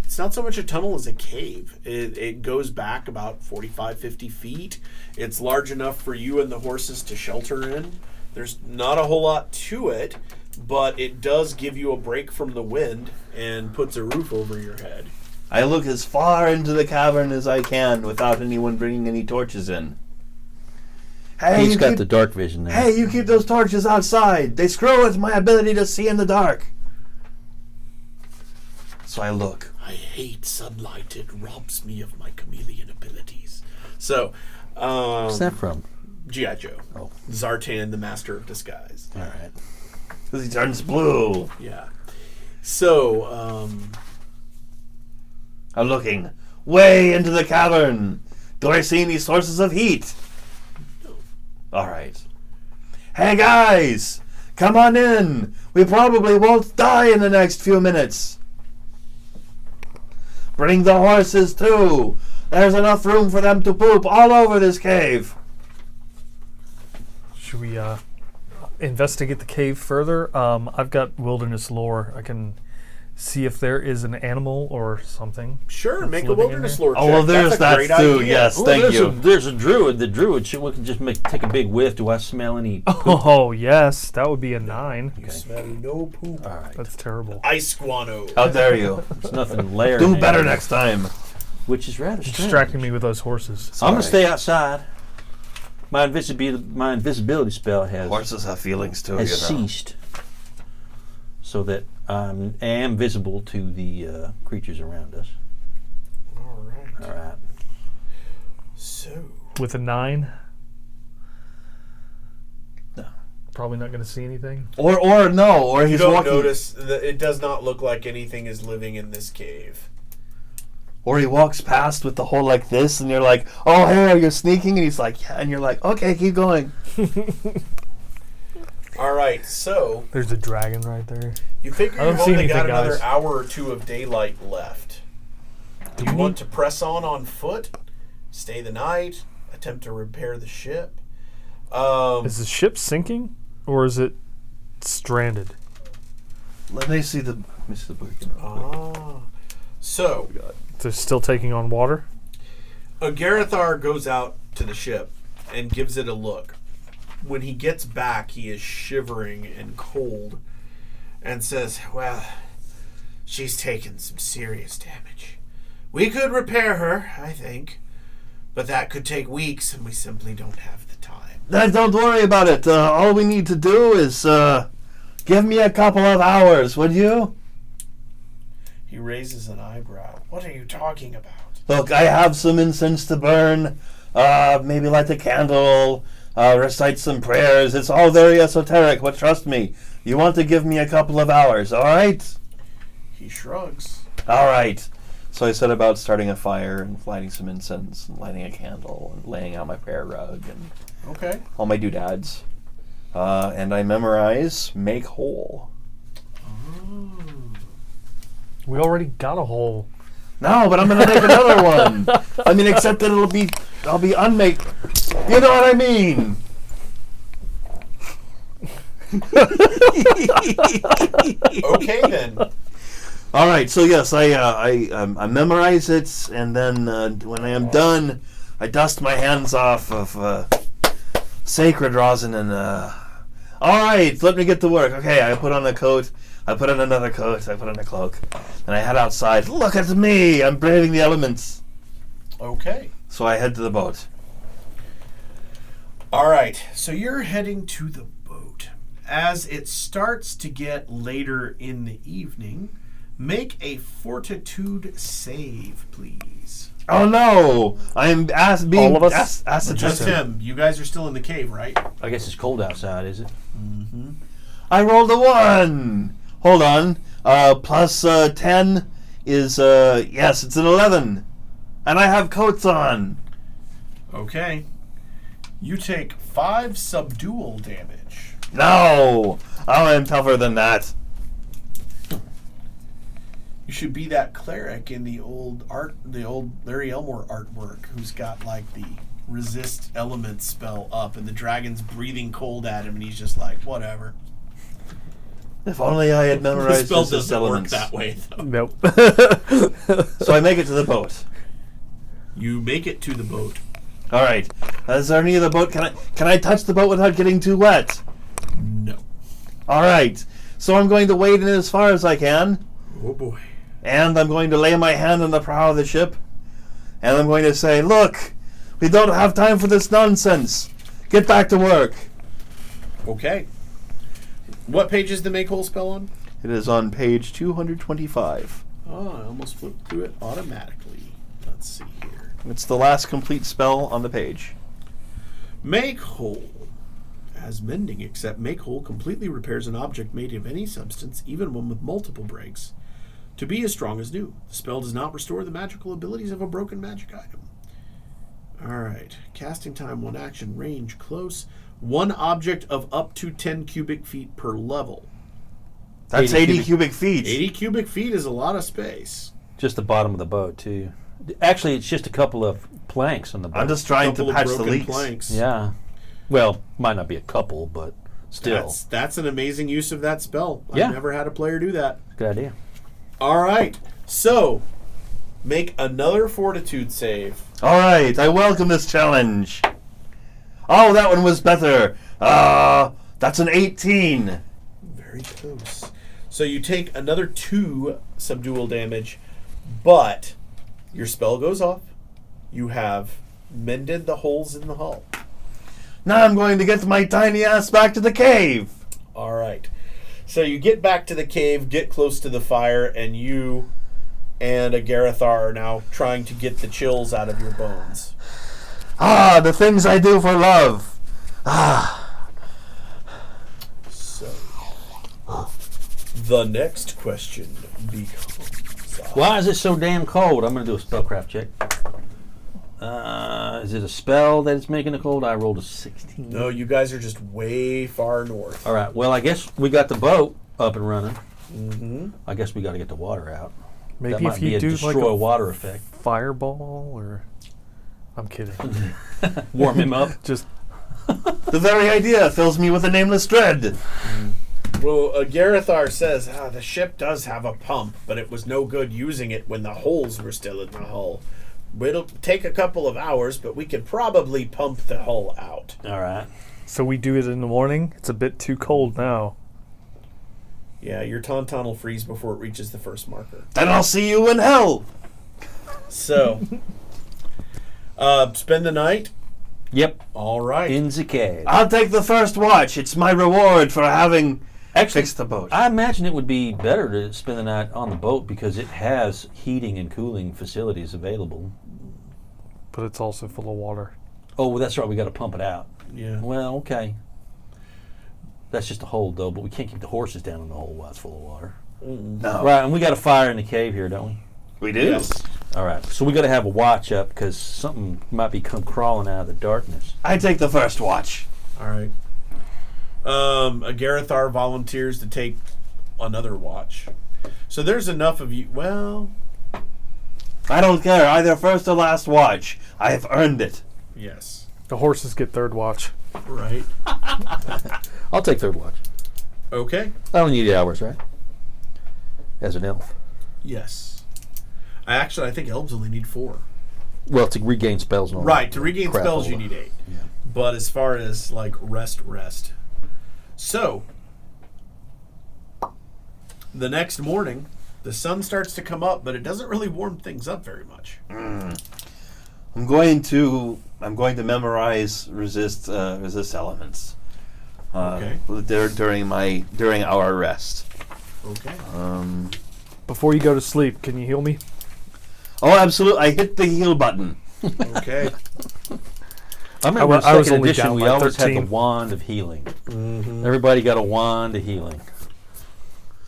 It's not so much a tunnel as a cave. It goes back about 45, 50 feet. It's large enough for you and the horses to shelter in. There's not a whole lot to it, but it does give you a break from the wind and puts a roof over your head. I look as far into the cavern as I can without anyone bringing any torches in. Hey, He's you got keep, the dark vision there. hey, you keep those torches outside. They screw with my ability to see in the dark. So I look. I hate sunlight. It robs me of my chameleon abilities. So, What's that from? G.I. Joe. Oh. Zartan, the master of disguise. All right. Because he turns blue. Yeah. So, I'm looking way into the cavern. Do I see any sources of heat? All right. Hey, guys! Come on in. We probably won't die in the next few minutes. Bring the horses, too. There's enough room for them to poop all over this cave. Should we investigate the cave further? I've got wilderness lore. I can see if there is an animal or something. sure, that's make a living in wilderness there. lore check. Oh, well, there's That's a that great too. idea. Yes, Well, thank you. There's a druid. The druid, we can just take a big whiff. Do I smell any poop? Oh yes, that would be a 9. You smell no poop. All right. That's terrible. Ice guano. How dare you? There's nothing layered. Do in better there, next time. Which is rather strange. Distracting me with those horses. I'm going Sorry. to stay outside. My invisibility spell has Horses have feelings too, has you know. ceased, so that I am visible to the creatures around us. All right. All right. So, With a 9? No. Probably not going to see anything. Or you he's don't walking. notice that it does not look like anything is living in this cave. Or he walks past with the hole like this, and you're like, "Oh, hey, you're sneaking," and he's like, "Yeah," and you're like, "Okay, keep going." All right, so There's a dragon right there. you figure I don't you've see only got anything, another guys. hour or two of daylight left. Do you want to press on foot, stay the night, attempt to repair the ship? Is the ship sinking or is it stranded? Let me see the book. So, They're still taking on water? Garethar goes out to the ship and gives it a look. When he gets back, he is shivering and cold and says, "Well, she's taken some serious damage. We could repair her, I think, but that could take weeks, and we simply don't have the time." Don't worry about it. All we need to do is give me a couple of hours, would you? He raises an eyebrow. "What are you talking about?" Look, I have some incense to burn. Maybe light a candle. Recite some prayers. It's all very esoteric, but trust me, you want to give me a couple of hours, all right? He shrugs. All right. So I set about starting a fire and lighting some incense and lighting a candle and laying out my prayer rug and Okay. all my doodads. And I memorize make whole. We already got a hole. No, but I'm gonna make another one. I mean, except that I'll be unmake. You know what I mean? Okay then. All right. So yes, I memorize it, and then when I am done, I dust my hands off of sacred rosin and. All right, let me get to work. Okay, I put on a coat. I put on another coat. I put on a cloak, and I head outside. Look at me! I'm braving the elements. Okay. So I head to the boat. All right. So you're heading to the boat. As it starts to get later in the evening, make a fortitude save, please. Oh no! I'm being All of us? asked to Just test him. You guys are still in the cave, right? I guess it's cold outside, is it? I rolled a 1. Hold on. Plus 10 is yes, it's an 11, and I have coats on. Okay. You take 5 subdual damage. No, I'm tougher than that. You should be that cleric in the old Larry Elmore artwork who's got like the resist element spell up and the dragon's breathing cold at him and he's just like, whatever. If only I had The memorized spell resist doesn't work elements. that way though. Nope. So I make it to the boat. You make it to the boat. All right. Is there any of the boat? Can I touch the boat without getting too wet? No. All right. So I'm going to wade in as far as I can, Oh boy. and I'm going to lay my hand on the prow of the ship, and I'm going to say, "Look, we don't have time for this nonsense. Get back to work." Okay. What page is the make hole spell on? It is on page 225. Oh, I almost flipped through it automatically. Let's see here. It's the last complete spell on the page. Make whole. As mending, except make whole completely repairs an object made of any substance, even one with multiple breaks, to be as strong as new. The spell does not restore the magical abilities of a broken magic item. Alright. Casting time, 1 action, range, close. 1 object of up to 10 cubic feet per level. That's 80 cubic feet. 80 cubic feet is a lot of space. Just the bottom of the boat, too. Actually, it's just a couple of planks on the boat. I'm just trying to Couple of patch the broken leaks. planks. Yeah. Well, might not be a couple, but still. That's an amazing use of that spell. Yeah. I've never had a player do that. Good idea. All right. So, make another fortitude save. All right, I welcome this challenge. Oh, that one was better. That's an 18. Very close. So you take another 2 subdual damage, but your spell goes off. You have mended the holes in the hull. Now I'm going to get my tiny ass back to the cave. All right. So you get back to the cave, get close to the fire, and you and Agarathar are now trying to get the chills out of your bones. Ah, the things I do for love. Ah. So, the next question becomes... Why is it so damn cold? I'm going to do a spellcraft check. Is it a spell that it's making it cold? I rolled a 16. No, you guys are just way far north. All right. Well, I guess we got the boat up and running. Mm-hmm. I guess we got to get the water out. Maybe that might if be you a do destroy like a water effect. fireball, or I'm kidding. Warm him up. Just The very idea fills me with a nameless dread. Well, Agarathar says, the ship does have a pump, but it was no good using it when the holes were still in the hull. It'll take a couple of hours, but we could probably pump the hull out. All right. so we do it in the morning. It's a bit too cold now. Yeah, your tauntaun will freeze before it reaches the first marker. Then I'll see you in hell. So, spend the night. Yep. All right. In the cave. I'll take the first watch. It's my reward for having Actually, fixed the boat. I imagine it would be better to spend the night on the boat because it has heating and cooling facilities available. But it's also full of water. Oh, well, that's right. We got to pump it out. Yeah. Well, okay. That's just a hold, though, but we can't keep the horses down in the hole while it's full of water. No. Right, and we got a fire in the cave here, don't we? We do. Yes. All right, so we got to have a watch up because something might be come crawling out of the darkness. I take the first watch. All right. Agarathar volunteers to take another watch. So there's enough of you. Well, I don't care. Either first or last watch. I have earned it. yes. The horses get third watch. Right. I'll take third watch. Okay. I don't need 8 hours, right? As an elf. Yes. I think elves only need 4. Well, to regain spells and all Right. that To regain crap spells, you over. need 8. Yeah. But as far as like rest. So the next morning, the sun starts to come up, but it doesn't really warm things up very much. I'm going to memorize resist elements. Okay. During our rest. Okay. Before you go to sleep, can you heal me? Oh, absolutely! I hit the heal button. Okay. I remember I was second only edition, down we by always had 13. the wand of healing. Everybody got a wand of healing.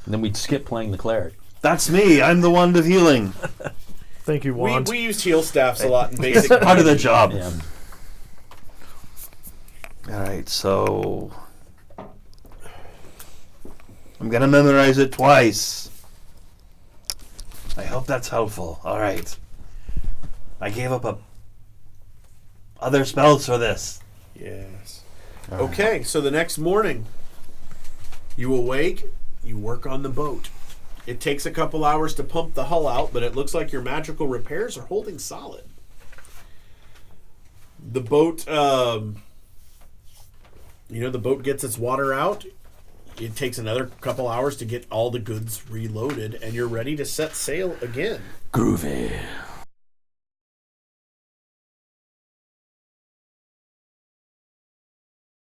And then we'd skip playing the cleric. That's me. I'm the wand of healing. Thank you, Wand. We used heal staffs a lot in basic. Part of the job. Yeah. All right, so I'm gonna memorize it twice. I hope that's helpful. All right. I gave up other spells for this. Yes. Okay, so the next morning, you awake, you work on the boat. It takes a couple hours to pump the hull out, but it looks like your magical repairs are holding solid. The boat, the boat gets its water out. It takes another couple hours to get all the goods reloaded, and you're ready to set sail again. Groovy.